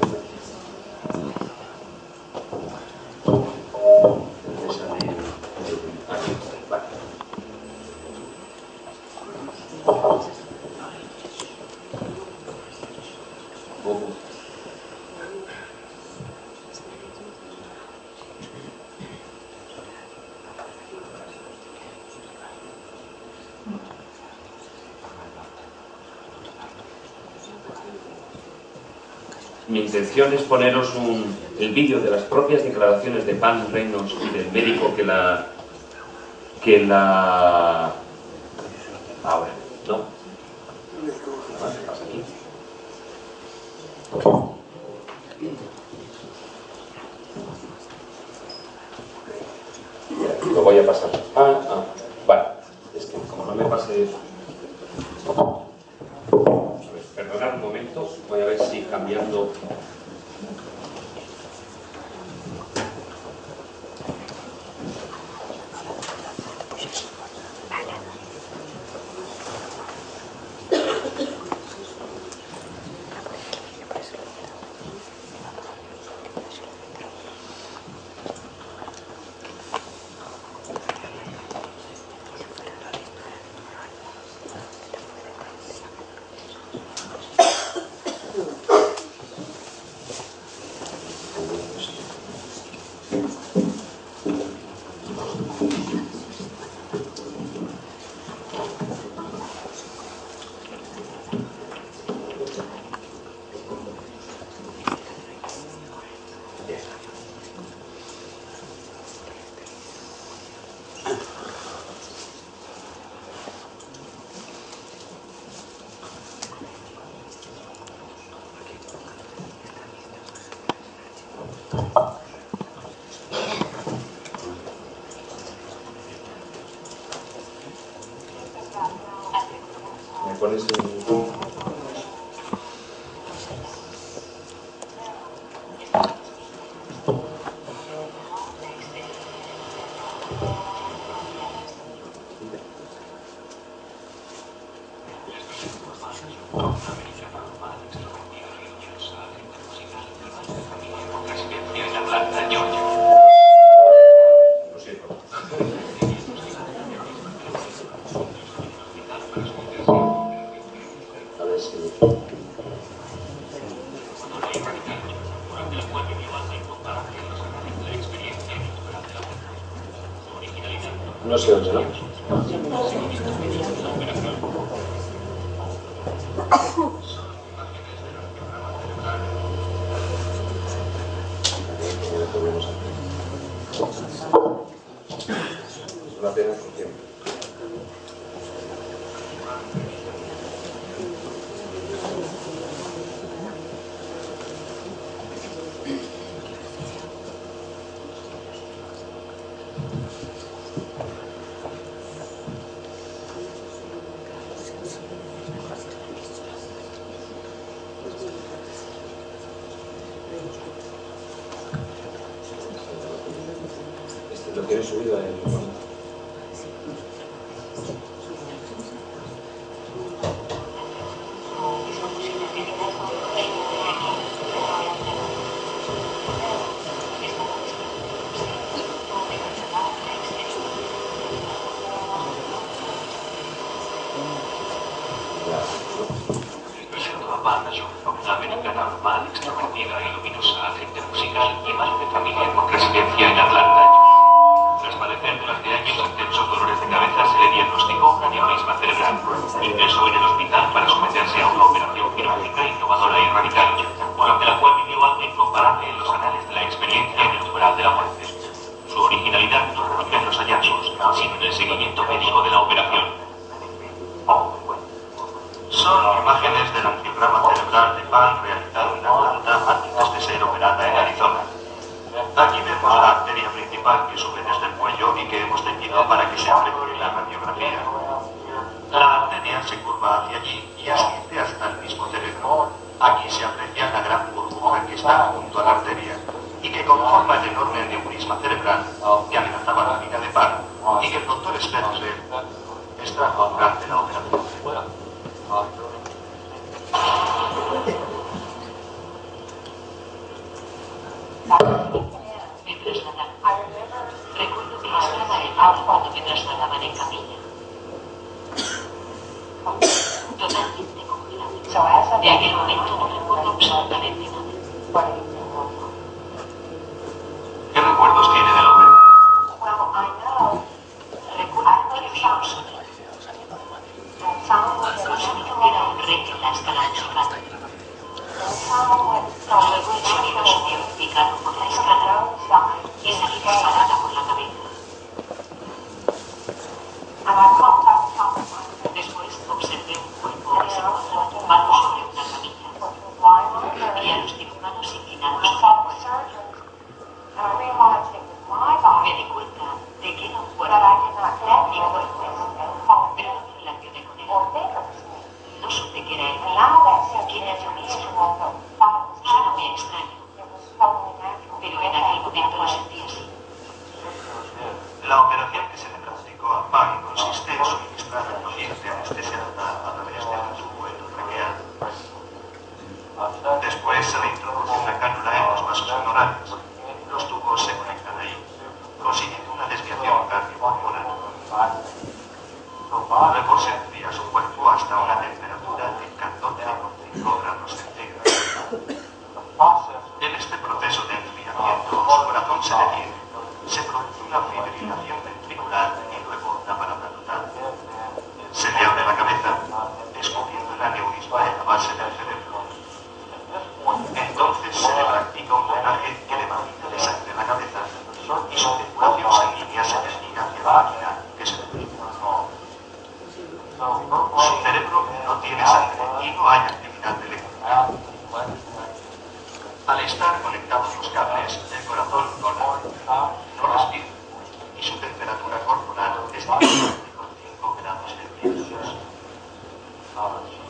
[SPEAKER 2] Mi intención es poneros el vídeo de las propias declaraciones de Pam Reynolds y del médico que la... Ahora. No. Nada, ¿qué pasa aquí? Lo voy a pasar. Vale. Es que como no me pase... A ver, perdonad un momento. Voy a ver si cambiando... Me pones un... Lo siento. A ver si... No sé dónde, ¿no? Es una pena porque... Lo tienes subido en...
[SPEAKER 3] Una americana normal, extrovertida y luminosa, agente musical y madre de familia con residencia en Atlanta. Tras padecer durante años intensos dolores de cabeza, se le diagnosticó un aneurisma cerebral. Ingresó en el hospital para someterse a una operación quirúrgica innovadora y radical, durante la cual vivió algo incomparable en los anales de la experiencia en el umbral de la muerte. Su originalidad no radica en los hallazgos, sino en el seguimiento médico de la operación. Son imágenes del angiograma cerebral de Pan realizado en Atlanta antes de ser operada en Arizona. Aquí vemos la arteria principal que sube desde el cuello y que hemos teñido para que se aprecie la radiografía. La arteria se curva hacia allí y asciende hasta el mismo cerebro. Aquí se aprecia la gran burbuja que está junto a la arteria y que conforma el enorme aneurisma cerebral que amenazaba la vida de Pan y que el doctor Spencer extrajo durante la operación.
[SPEAKER 4] Me trasladaron. Recuerdo que estaba helada cuando me trasladaban en camilla. Totalmente congelada. De aquel momento no recuerdo absolutamente nada.
[SPEAKER 3] ¿Qué recuerdos tiene de la operación?
[SPEAKER 4] Recuerdo que vi un sonido. Un sonido que era un rey en la escala musical. Luego el sonido subió picado por la escala.
[SPEAKER 3] operación que se le practicó a Pan consiste en suministrar al paciente anestesia local a través de un tubo endotraqueal. Después se le introduce una cánula en los vasos femorares. Los tubos se conectan ahí, consiguiendo una desviación cardiopulmonar. Luego se enfría su cuerpo hasta una temperatura de 14,5 grados centígrados. En este proceso de enfriamiento, su corazón se detiene, se produce una fibrilación ventricular y luego una parada total. Se le abre la cabeza, descubriendo el aneurisma en la base del cerebro. Entonces se le practica un drenaje que le vacía de sangre la cabeza y su circulación sanguínea se desvía hacia la máquina que se deprime. Su cerebro no tiene sangre y no hay actividad eléctrica. Al estar conectados los cables, el corazón no late, no respira y su temperatura corporal es de 5 grados centígrados.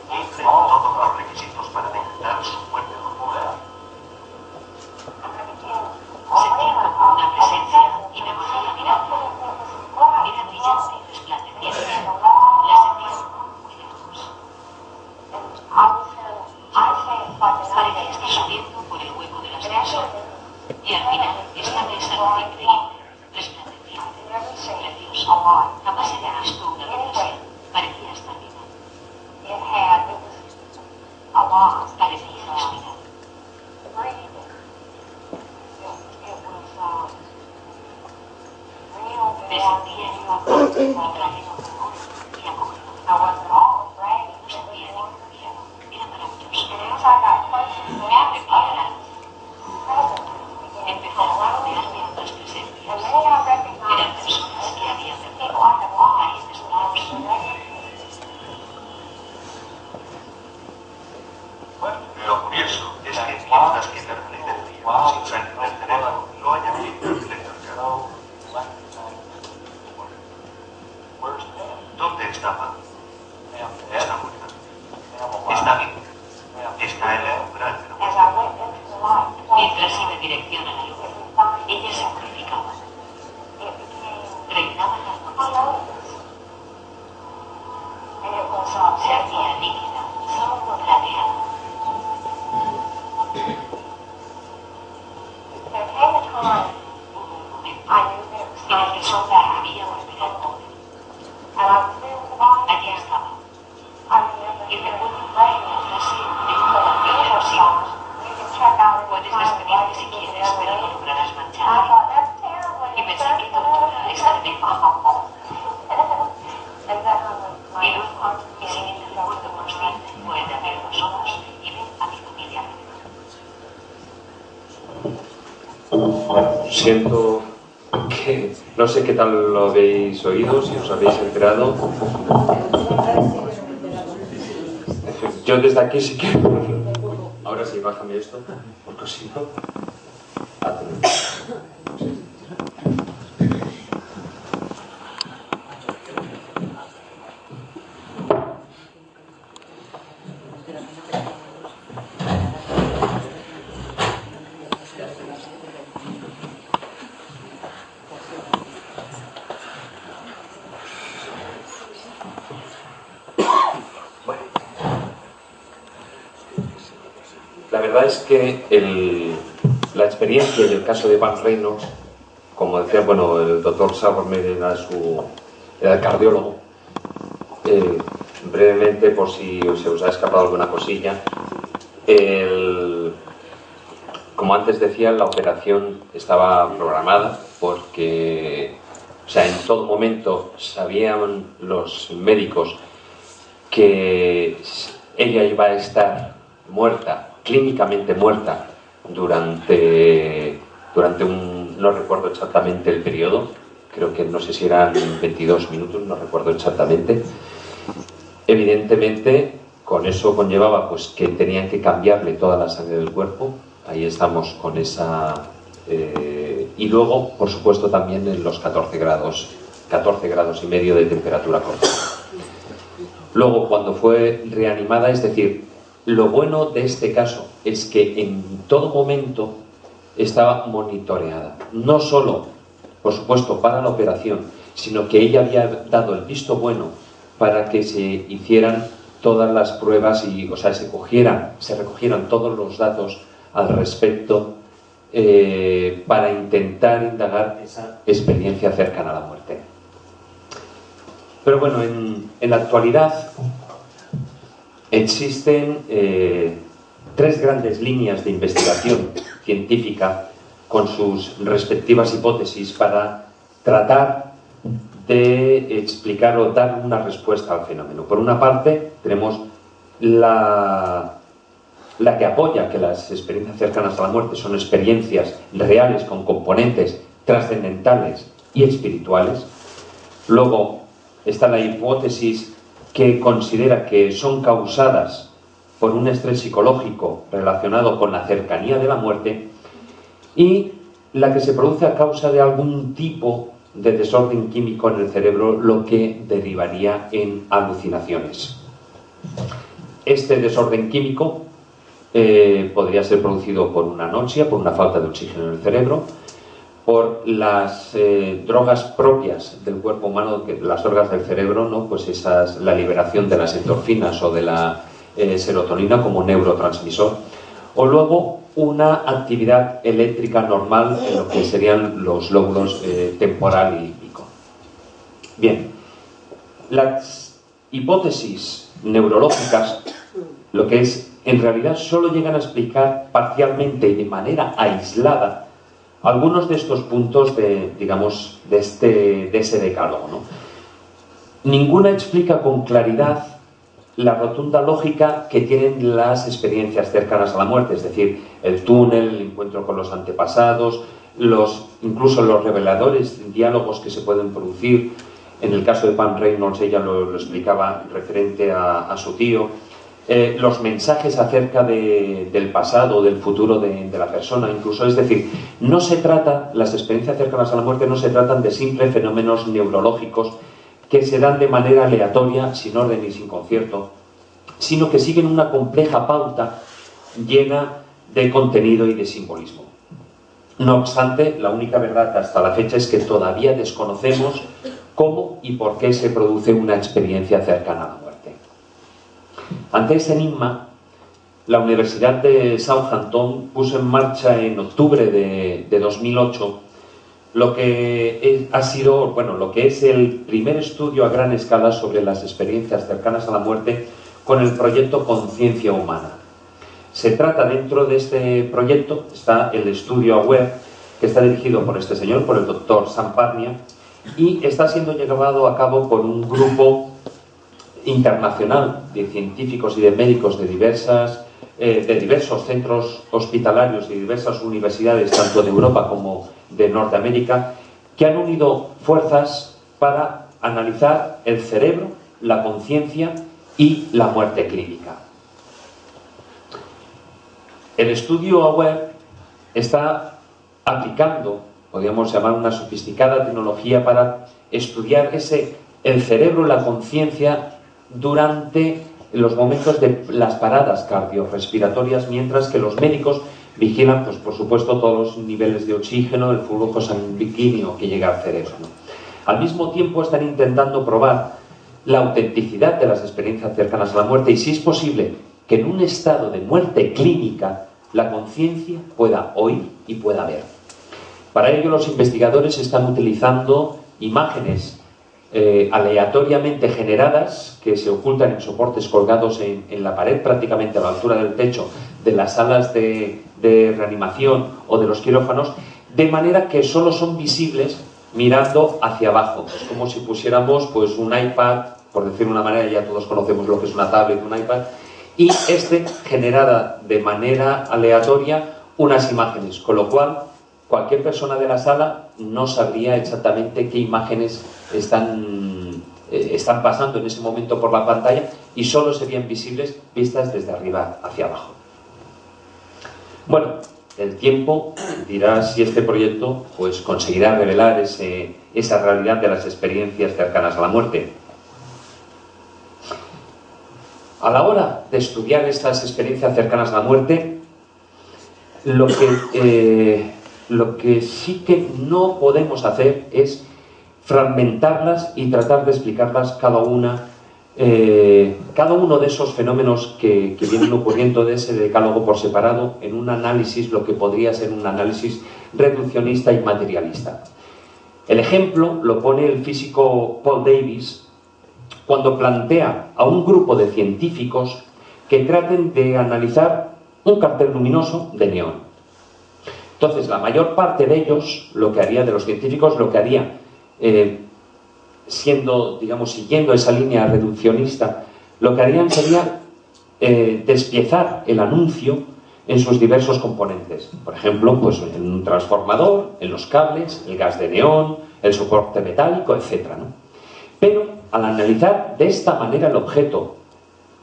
[SPEAKER 3] Cumple todos los requisitos para decretar su muerte corporal.
[SPEAKER 4] Sentía como una presencia y me volví a mirar. Era brillante y resplandeciente. La sentía muy lejos. Parecía estar subiendo por el hueco del ascensor. Y al final esta vez algo increíble, resplandeciente, precioso. Jamás había visto una luz así. Parecía estar viva. Parecía respirar. Me sentía en un cuarto y cálido y acogedor. No sentía ningún miedo. Era maravilloso. Me acerqué a la luz. Empezaron a rodearme otras presencias. Eran personas que había perdido, parientes míos.
[SPEAKER 3] Lo curioso es que mientras que permanece sin sangre del cerebro, no hay actividad eléctrica. ¿Dónde estaba? Está muerta. Está viva. Está en el umbral de la muerte.
[SPEAKER 4] Mientras iba en dirección a la luz, ella se purificaba. Reinaba la armonía. Se hacía líquida, plateada. Hubo un momento en el que solo debía volver al poder. Allí estaba. Y recuerdo una frase de un poder explosivo. Puedes despedirte si quieres, pero no lograrás mancharme. Y pensé que tortura es tremendo. Y luego, mi siguiente recuerdo consciente fue el de abrir los ojos y ver a mi familia.
[SPEAKER 2] Bueno, siento que no sé qué tal lo habéis oído, si os habéis enterado. Yo desde aquí sí que... Ahora sí, bájame esto, porque si no... La verdad es que la experiencia y el caso de Van Reynolds, como decía, bueno, el doctor Sauerman era el cardiólogo. Brevemente, por si se os ha escapado alguna cosilla, como antes decía, la operación estaba programada porque, o sea, en todo momento sabían los médicos que ella iba a estar muerta, clínicamente muerta, durante un, no recuerdo exactamente el periodo, creo que no sé si eran 22 minutos, no recuerdo exactamente. Evidentemente, con eso conllevaba pues que tenían que cambiarle toda la sangre del cuerpo, ahí estamos con esa... y luego, por supuesto, también en los 14 grados y medio de temperatura corporal. Luego, cuando fue reanimada, es decir, lo bueno de este caso es que en todo momento estaba monitoreada, no solo por supuesto, para la operación, sino que ella había dado el visto bueno para que se hicieran todas las pruebas y, o sea, se recogieran todos los datos al respecto para intentar indagar esa experiencia cercana a la muerte. Pero bueno, en la actualidad existen tres grandes líneas de investigación científica con sus respectivas hipótesis para tratar de explicar o dar una respuesta al fenómeno. Por una parte, tenemos la que apoya que las experiencias cercanas a la muerte son experiencias reales con componentes trascendentales y espirituales. Luego está la hipótesis que considera que son causadas por un estrés psicológico relacionado con la cercanía de la muerte, y la que se produce a causa de algún tipo de desorden químico en el cerebro, lo que derivaría en alucinaciones. Este desorden químico podría ser producido por una anoxia, por una falta de oxígeno en el cerebro, por las drogas propias del cuerpo humano, las drogas del cerebro, ¿no? Pues la liberación de las endorfinas o de la serotonina como neurotransmisor, o luego una actividad eléctrica normal en lo que serían los lóbulos temporal y límbico. Bien, las hipótesis neurológicas, lo que es, en realidad solo llegan a explicar parcialmente y de manera aislada algunos de estos puntos de ese decálogo, ¿no? Ninguna explica con claridad la rotunda lógica que tienen las experiencias cercanas a la muerte, es decir, el túnel, el encuentro con los antepasados, incluso los reveladores diálogos que se pueden producir. En el caso de Pam Reynolds, ella lo explicaba referente a su tío. Los mensajes acerca del pasado, del futuro de la persona, incluso. Es decir, las experiencias cercanas a la muerte no se tratan de simples fenómenos neurológicos que se dan de manera aleatoria, sin orden y sin concierto, sino que siguen una compleja pauta llena de contenido y de simbolismo. No obstante, la única verdad hasta la fecha es que todavía desconocemos cómo y por qué se produce una experiencia cercana a la muerte. Ante ese enigma, la Universidad de Southampton puso en marcha en octubre de 2008 lo que es el primer estudio a gran escala sobre las experiencias cercanas a la muerte con el proyecto Conciencia Humana. Se trata, dentro de este proyecto, está el estudio AWARE, que está dirigido por este señor, por el doctor Sam Parnia, y está siendo llevado a cabo por un grupo internacional de científicos y de médicos de diversos centros hospitalarios y diversas universidades, tanto de Europa como de Norteamérica, que han unido fuerzas para analizar el cerebro, la conciencia y la muerte clínica. El estudio AWARE está aplicando, podríamos llamar, una sofisticada tecnología para estudiar el cerebro, la conciencia, durante los momentos de las paradas cardiorrespiratorias, mientras que los médicos vigilan, pues por supuesto, todos los niveles de oxígeno, el flujo sanguíneo que llega al cerebro, ¿no? Al mismo tiempo están intentando probar la autenticidad de las experiencias cercanas a la muerte y, si es posible, que en un estado de muerte clínica la conciencia pueda oír y pueda ver. Para ello, los investigadores están utilizando imágenes aleatoriamente generadas, que se ocultan en soportes colgados en la pared, prácticamente a la altura del techo de las salas de reanimación o de los quirófanos, de manera que solo son visibles mirando hacia abajo. Es como si pusiéramos pues un iPad, por decir de una manera, ya todos conocemos lo que es una tablet, un iPad, y generada de manera aleatoria unas imágenes, con lo cual cualquier persona de la sala no sabría exactamente qué imágenes están pasando en ese momento por la pantalla, y solo serían visibles vistas desde arriba hacia abajo. Bueno, el tiempo dirá si este proyecto pues conseguirá revelar esa realidad de las experiencias cercanas a la muerte. A la hora de estudiar estas experiencias cercanas a la muerte, lo que Lo que sí que no podemos hacer es fragmentarlas y tratar de explicarlas cada uno de esos fenómenos que vienen ocurriendo de ese decálogo por separado en un análisis, lo que podría ser un análisis reduccionista y materialista. El ejemplo lo pone el físico Paul Davies cuando plantea a un grupo de científicos que traten de analizar un cartel luminoso de neón. Entonces, la mayor parte de ellos, de los científicos, lo que haría, siguiendo esa línea reduccionista, lo que harían sería despiezar el anuncio en sus diversos componentes. Por ejemplo, pues en un transformador, en los cables, el gas de neón, el soporte metálico, etc., ¿no? Pero, al analizar de esta manera el objeto,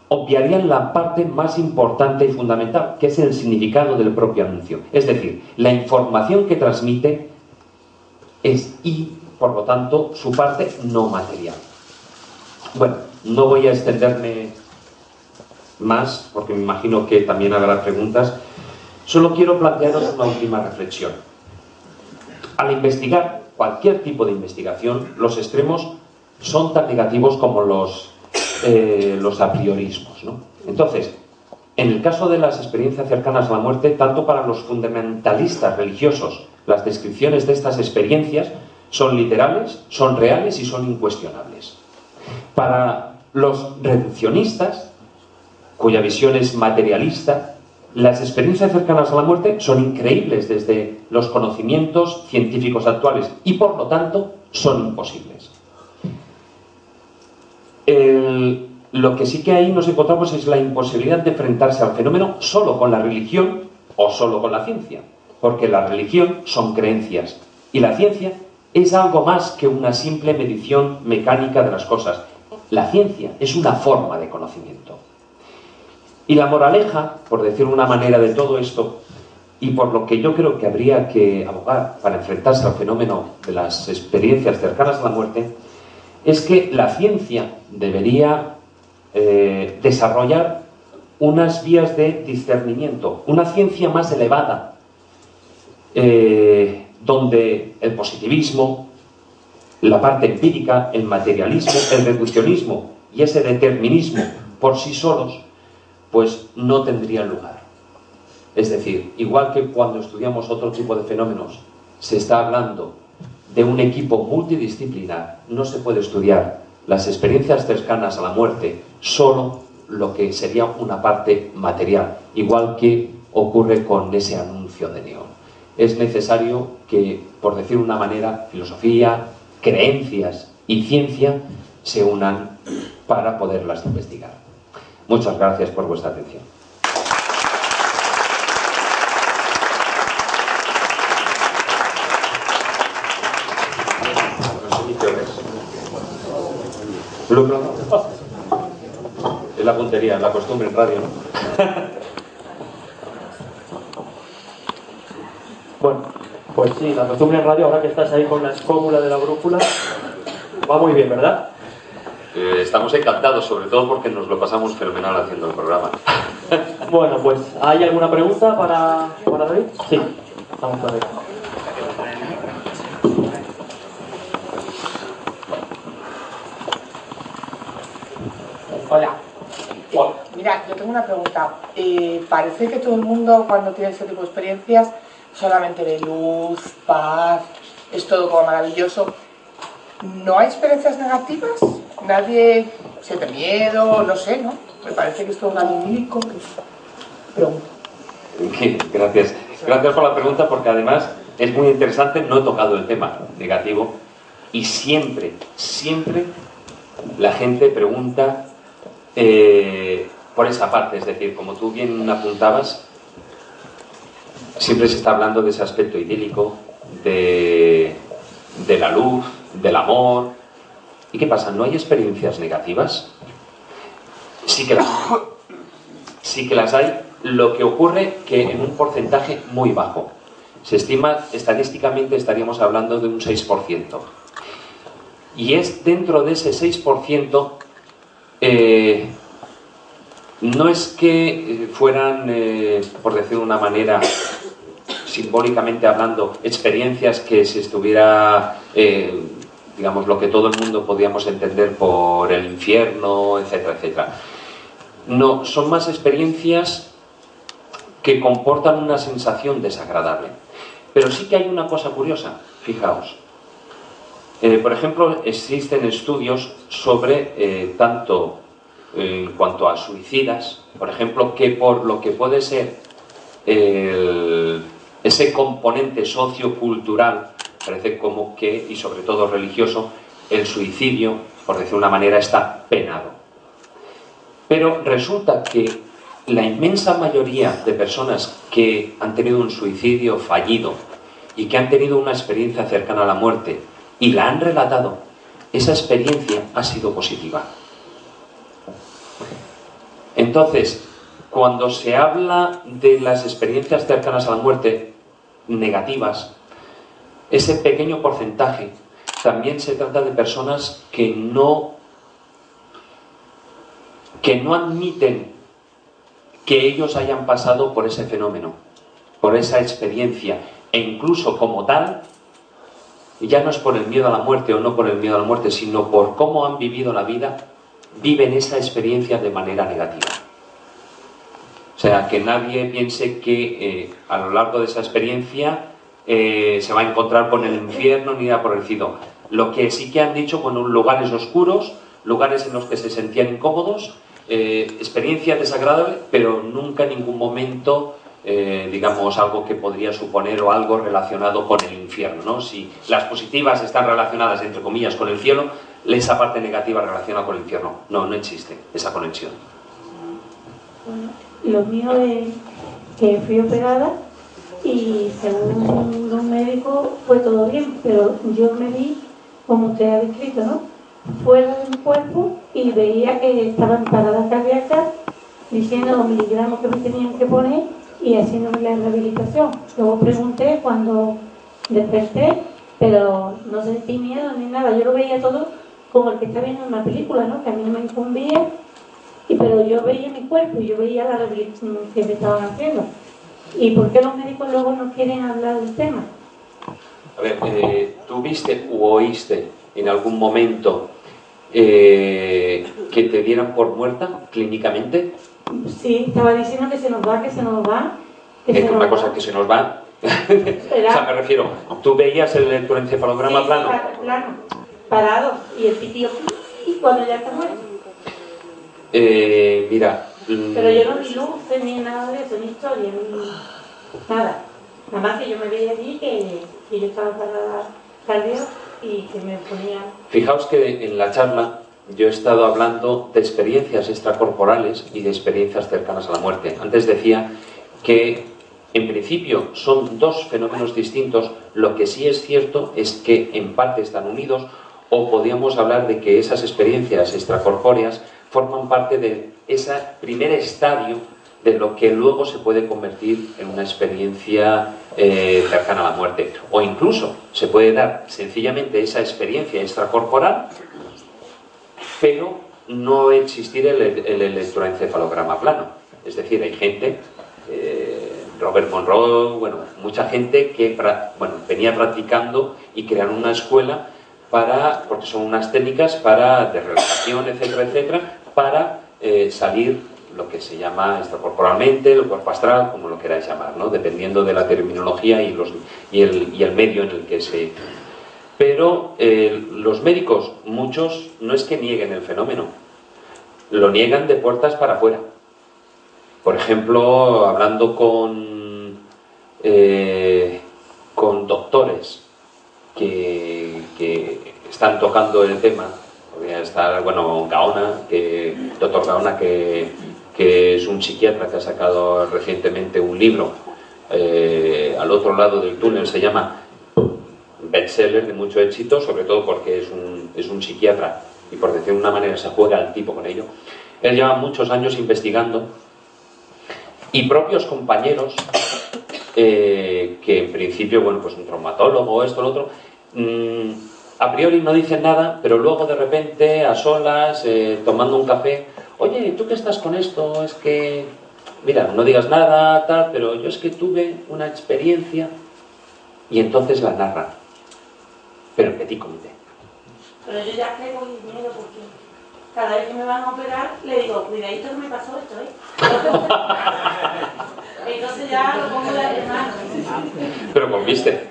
[SPEAKER 2] obviarían la parte más importante y fundamental, que es el significado del propio anuncio. Es decir, la información que transmite y, por lo tanto, su parte no material. Bueno, no voy a extenderme más, porque me imagino que también habrá preguntas. Solo quiero plantearos una última reflexión. Al investigar cualquier tipo de investigación, los extremos son tan negativos como los a priorismos, ¿no? Entonces, en el caso de las experiencias cercanas a la muerte, tanto para los fundamentalistas religiosos, las descripciones de estas experiencias son literales, son reales y son incuestionables. Para los reduccionistas, cuya visión es materialista, las experiencias cercanas a la muerte son increíbles desde los conocimientos científicos actuales y, por lo tanto, son imposibles. Lo que sí que ahí nos encontramos es la imposibilidad de enfrentarse al fenómeno solo con la religión o solo con la ciencia, porque la religión son creencias y la ciencia es algo más que una simple medición mecánica de las cosas. La ciencia es una forma de conocimiento. Y la moraleja, por decir una manera, de todo esto, y por lo que yo creo que habría que abogar para enfrentarse al fenómeno de las experiencias cercanas a la muerte, es que la ciencia debería desarrollar unas vías de discernimiento, una ciencia más elevada, donde el positivismo, la parte empírica, el materialismo, el reduccionismo y ese determinismo por sí solos, pues no tendrían lugar. Es decir, igual que cuando estudiamos otro tipo de fenómenos, se está hablando de un equipo multidisciplinar, no se puede estudiar las experiencias cercanas a la muerte solo lo que sería una parte material, igual que ocurre con ese anuncio de neón. Es necesario que, por decir una manera, filosofía, creencias y ciencia se unan para poderlas investigar. Muchas gracias por vuestra atención. Es la puntería, la costumbre en radio, ¿no?
[SPEAKER 1] Bueno, pues sí, la costumbre en radio, ahora que estás ahí con la escómula de la brújula, va muy bien, ¿verdad?
[SPEAKER 2] Estamos encantados, sobre todo porque nos lo pasamos fenomenal haciendo el programa.
[SPEAKER 1] Bueno, pues, ¿hay alguna pregunta para David? Sí, vamos a ver.
[SPEAKER 5] Hola. Mira, yo tengo una pregunta. Parece que todo el mundo, cuando tiene ese tipo de experiencias, solamente ve luz, paz, es todo como maravilloso. ¿No hay experiencias negativas? Nadie siente miedo, no sé, ¿no? Me parece que es todo tan idílico. Pregunta.
[SPEAKER 2] Gracias. Gracias por la pregunta, porque además es muy interesante. No he tocado el tema negativo y siempre la gente pregunta por esa parte. Es decir, como tú bien apuntabas, siempre se está hablando de ese aspecto idílico, de la luz, del amor. ¿Y qué pasa? ¿No hay experiencias negativas? Sí que las hay. Lo que ocurre que en un porcentaje muy bajo. Se estima, estadísticamente estaríamos hablando de un 6%. Y es dentro de ese 6%, no es que fueran, por decirlo de una manera, simbólicamente hablando, experiencias que se estuviera, digamos, lo que todo el mundo podíamos entender por el infierno, etcétera, etcétera. No, son más experiencias que comportan una sensación desagradable. Pero sí que hay una cosa curiosa, fijaos. Por ejemplo, existen estudios sobre tanto en cuanto a suicidas, por ejemplo, que por lo que puede ser ese componente sociocultural, parece como que, y sobre todo religioso, el suicidio, por decir de una manera, está penado. Pero resulta que la inmensa mayoría de personas que han tenido un suicidio fallido y que han tenido una experiencia cercana a la muerte y la han relatado, esa experiencia ha sido positiva. Entonces, cuando se habla de las experiencias cercanas a la muerte negativas, ese pequeño porcentaje también se trata de personas que no admiten que ellos hayan pasado por ese fenómeno, por esa experiencia, e incluso como tal, ya no es por el miedo a la muerte o no por el miedo a la muerte, sino por cómo han vivido la vida, viven esa experiencia de manera negativa. O sea, que nadie piense que a lo largo de esa experiencia se va a encontrar con el infierno ni nada por el estilo. Lo que sí que han dicho, bueno, lugares oscuros, lugares en los que se sentían incómodos, experiencia desagradable, pero nunca en ningún momento, digamos, algo que podría suponer o algo relacionado con el infierno, ¿no? Si las positivas están relacionadas, entre comillas, con el cielo, esa parte negativa relacionada con el infierno. No, no existe esa conexión.
[SPEAKER 6] Lo mío es que fui operada y según los médicos fue todo bien, pero yo me vi, como usted ha descrito, ¿no?, fuera de mi cuerpo y veía que estaba en parada cardíaca diciendo los miligramos que me tenían que poner y haciéndome la rehabilitación. Luego pregunté cuando desperté, pero no sentí miedo ni nada. Yo lo veía todo como el que está viendo una película, ¿no?, que a mí no me incumbía, pero yo veía mi cuerpo y yo veía la rehabilitación que me estaban haciendo. ¿Y por qué los médicos luego no quieren hablar del tema?
[SPEAKER 2] A ver, ¿tú viste u oíste en algún momento que te dieran por muerta clínicamente?
[SPEAKER 6] Sí, estaba diciendo que se nos va, que se nos va.
[SPEAKER 2] Es una cosa que se nos va. O sea, me refiero, ¿tú veías el electroencefalograma plano?
[SPEAKER 6] Plano, parado, y el pitío, y cuando ya está muerto.
[SPEAKER 2] Mira.
[SPEAKER 6] Pero yo no vi luces ni nada de eso, ni historia, ni nada. Nada más que yo me veía allí que yo estaba parada cardíaca y que me ponía...
[SPEAKER 2] Fijaos que en la charla yo he estado hablando de experiencias extracorporales y de experiencias cercanas a la muerte. Antes decía que en principio son dos fenómenos distintos. Lo que sí es cierto es que en parte están unidos, o podríamos hablar de que esas experiencias extracorpóreas forman parte de ese primer estadio de lo que luego se puede convertir en una experiencia cercana a la muerte. O incluso se puede dar sencillamente esa experiencia extracorporal, pero no existir el electroencefalograma plano. Es decir, hay gente, Robert Monroe, bueno, mucha gente que venía practicando y crearon una escuela porque son unas técnicas de relajación, etcétera, etcétera, para salir lo que se llama extracorporalmente, el cuerpo astral, como lo queráis llamar, ¿no?, dependiendo de la terminología y el medio en el que se... Pero los médicos, muchos, no es que nieguen el fenómeno, lo niegan de puertas para afuera. Por ejemplo, hablando con doctores que están tocando el tema, podría estar, bueno, doctor Gaona, que es un psiquiatra que ha sacado recientemente un libro, Al otro lado del túnel, se llama, bestseller de mucho éxito, sobre todo porque es un psiquiatra y, por decir de una manera, se juega el tipo con ello. Él lleva muchos años investigando, y propios compañeros que en principio, bueno, pues un traumatólogo, esto, lo otro, a priori no dicen nada, pero luego de repente, a solas, tomando un café, oye, ¿tú qué estás con esto? Es que mira, no digas nada, tal, pero yo es que tuve una experiencia y entonces la narra. Pero en petit comité.
[SPEAKER 7] Pero yo ya creo miedo porque cada vez que me van a operar le digo, cuidadito que me pasó esto, Entonces ya lo pongo de hermano.
[SPEAKER 2] Pero volviste.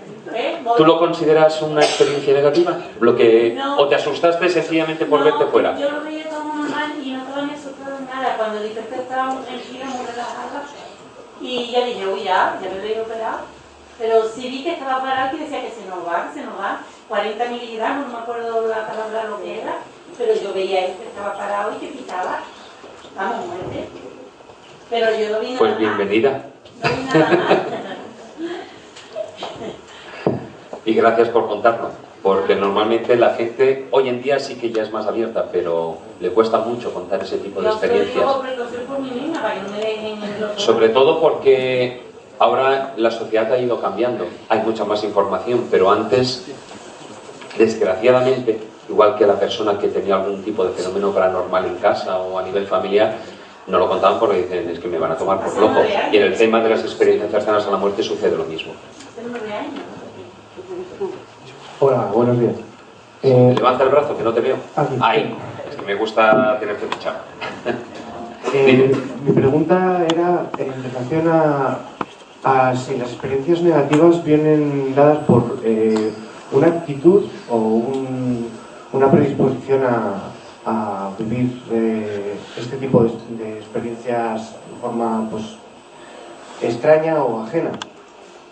[SPEAKER 2] ¿Tú lo consideras una experiencia negativa?
[SPEAKER 7] No.
[SPEAKER 2] ¿O te asustaste sencillamente por verte fuera?
[SPEAKER 7] Yo lo veía todo normal y no estaba ni asustado en nada. Cuando dije que estaba en fila muy relajada y ya dije, uy, ya me voy a operar. Pero sí vi que estaba parado y decía que se nos va. 40 miligramos, no me acuerdo la palabra lo que era, pero yo veía que estaba parado y que pitaba. Vamos, muerte. Pero yo no vi nada.
[SPEAKER 2] Pues bienvenida.
[SPEAKER 7] No vi nada más.
[SPEAKER 2] Y gracias por contarnos, porque normalmente la gente hoy en día sí que ya es más abierta, pero le cuesta mucho contar ese tipo de experiencias. Sobre todo porque ahora la sociedad ha ido cambiando, hay mucha más información, pero antes, desgraciadamente, igual que la persona que tenía algún tipo de fenómeno paranormal en casa o a nivel familiar, no lo contaban porque dicen, es que me van a tomar por loco. Y en el tema de las experiencias cercanas a la muerte sucede lo mismo.
[SPEAKER 8] Hola, buenos días.
[SPEAKER 2] Levanta el brazo, que no te veo.
[SPEAKER 8] Aquí.
[SPEAKER 2] Ahí. Es que me gusta tenerte fichado.
[SPEAKER 8] Mi pregunta era en relación a si las experiencias negativas vienen dadas por una actitud o una predisposición a vivir este tipo de experiencias de forma pues extraña o ajena.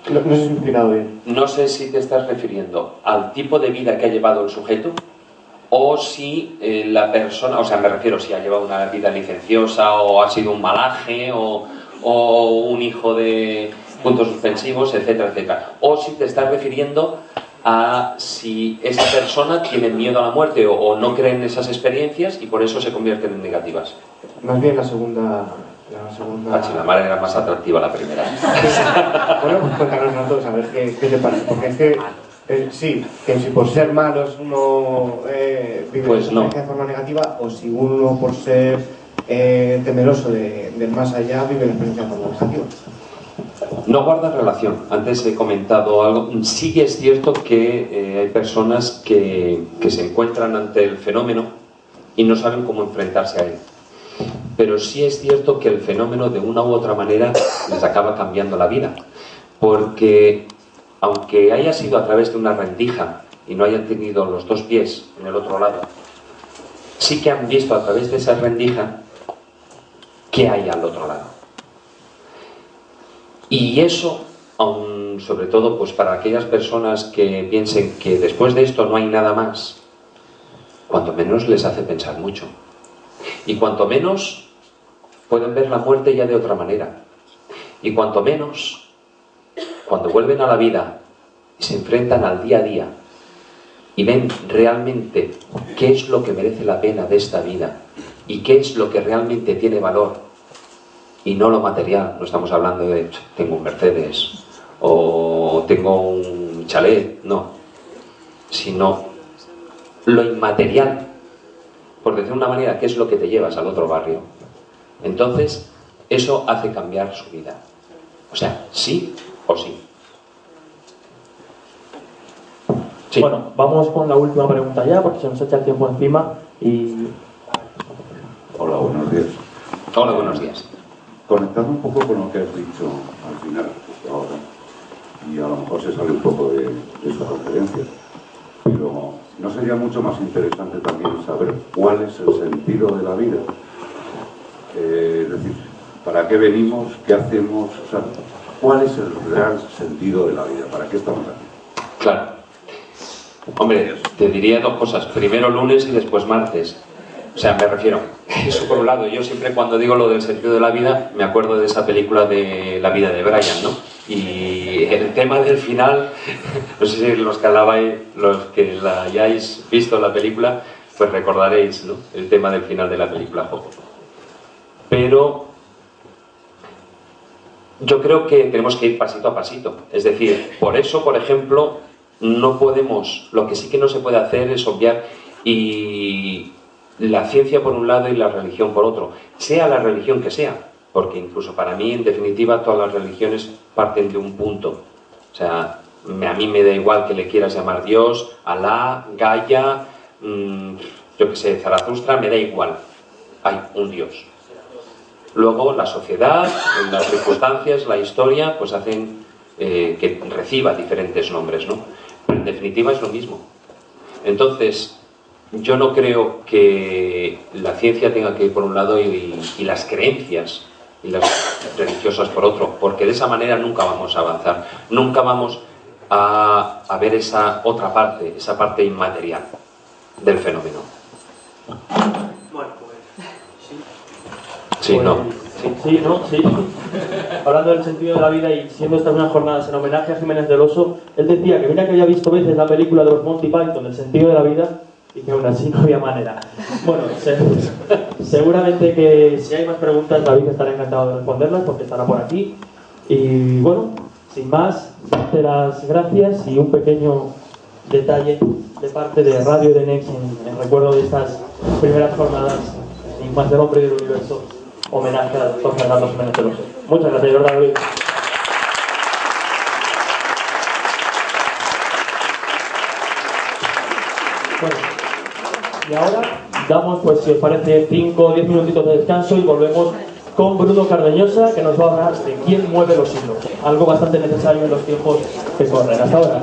[SPEAKER 8] No sé si me he explicado bien.
[SPEAKER 2] No sé si te estás refiriendo al tipo de vida que ha llevado el sujeto o si la persona, o sea, me refiero si ha llevado una vida licenciosa o ha sido un malaje o un hijo de puntos suspensivos, etcétera, etcétera. O si te estás refiriendo a si esa persona tiene miedo a la muerte o no cree en esas experiencias y por eso se convierten en negativas.
[SPEAKER 8] Más bien la segunda...
[SPEAKER 2] La madre era más atractiva la primera.
[SPEAKER 8] Bueno, pues cuéntanos las dos, a ver qué te parece. Porque es que, sí, que si por ser malos uno vive
[SPEAKER 2] pues
[SPEAKER 8] la experiencia de forma negativa, o si uno por ser temeroso del más allá vive la experiencia de forma negativa.
[SPEAKER 2] No guarda relación. Antes he comentado algo. Sí que es cierto que hay personas que se encuentran ante el fenómeno y no saben cómo enfrentarse a él. Pero sí es cierto que el fenómeno de una u otra manera les acaba cambiando la vida. Porque aunque haya sido a través de una rendija y no hayan tenido los dos pies en el otro lado, sí que han visto a través de esa rendija qué hay al otro lado. Y eso, aun sobre todo pues para aquellas personas que piensen que después de esto no hay nada más, cuanto menos les hace pensar mucho. Y cuanto menos pueden ver la muerte ya de otra manera. Y cuanto menos, cuando vuelven a la vida y se enfrentan al día a día y ven realmente qué es lo que merece la pena de esta vida y qué es lo que realmente tiene valor y no lo material. No estamos hablando de tengo un Mercedes o tengo un chalet, no, sino lo inmaterial, por decir de una manera, qué es lo que te llevas al otro barrio. Entonces, eso hace cambiar su vida. O sea, sí o sí. Sí.
[SPEAKER 1] Bueno, vamos con la última pregunta ya, porque se nos echa el tiempo encima y...
[SPEAKER 9] Hola, buenos días.
[SPEAKER 2] Hola, buenos días.
[SPEAKER 9] Conectando un poco con lo que has dicho al final, justo ahora, y a lo mejor se sale un poco de sus referencias, pero ¿no sería mucho más interesante también saber cuál es el sentido de la vida? Es decir, ¿para qué venimos? ¿Qué hacemos? O sea, ¿cuál es el real sentido de la vida? ¿Para qué estamos aquí?
[SPEAKER 2] Claro. Hombre, te diría dos cosas. Primero lunes y después martes. O sea, me refiero, eso por un lado. Yo siempre cuando digo lo del sentido de la vida, me acuerdo de esa película de La vida de Brian, ¿no? Y el tema del final, no sé si los que la hayáis visto la película, pues recordaréis, ¿no? El tema del final de la película. Pero yo creo que tenemos que ir pasito a pasito. Es decir, por eso, por ejemplo, no podemos, lo que sí que no se puede hacer es obviar y la ciencia por un lado y la religión por otro, sea la religión que sea, porque incluso para mí, en definitiva, todas las religiones parten de un punto. O sea, a mí me da igual que le quieras llamar Dios, Alá, Gaia, yo que sé, Zaratustra, me da igual. Hay un Dios. Luego la sociedad, las circunstancias, la historia, pues hacen que reciba diferentes nombres, ¿no? Pero en definitiva es lo mismo. Entonces, yo no creo que la ciencia tenga que ir por un lado y las creencias y las religiosas por otro, porque de esa manera nunca vamos a avanzar, nunca vamos a ver esa otra parte, esa parte inmaterial del fenómeno.
[SPEAKER 10] Bueno, pues
[SPEAKER 2] sí,
[SPEAKER 1] pues,
[SPEAKER 2] no.
[SPEAKER 1] Sí. Hablando del sentido de la vida y siendo estas unas jornadas en homenaje a Jiménez del Oso, él decía que mira que había visto veces la película de los Monty Python, El sentido de la vida, y que aún así no había manera. Bueno, seguramente que si hay más preguntas, David estará encantado de responderlas porque estará por aquí. Y bueno, sin más, darte las gracias y un pequeño detalle de parte de Radio Edenex en recuerdo de estas primeras jornadas Enigmas del Hombre y del Universo, homenaje al doctor Fernando Jiménez del Oso. Muchas gracias, de verdad, David. Bueno, y ahora damos, pues si os parece, 5 o 10 minutitos de descanso y volvemos con Bruno Cardeñosa, que nos va a hablar de quién mueve los hilos. Algo bastante necesario en los tiempos que corren. Hasta ahora.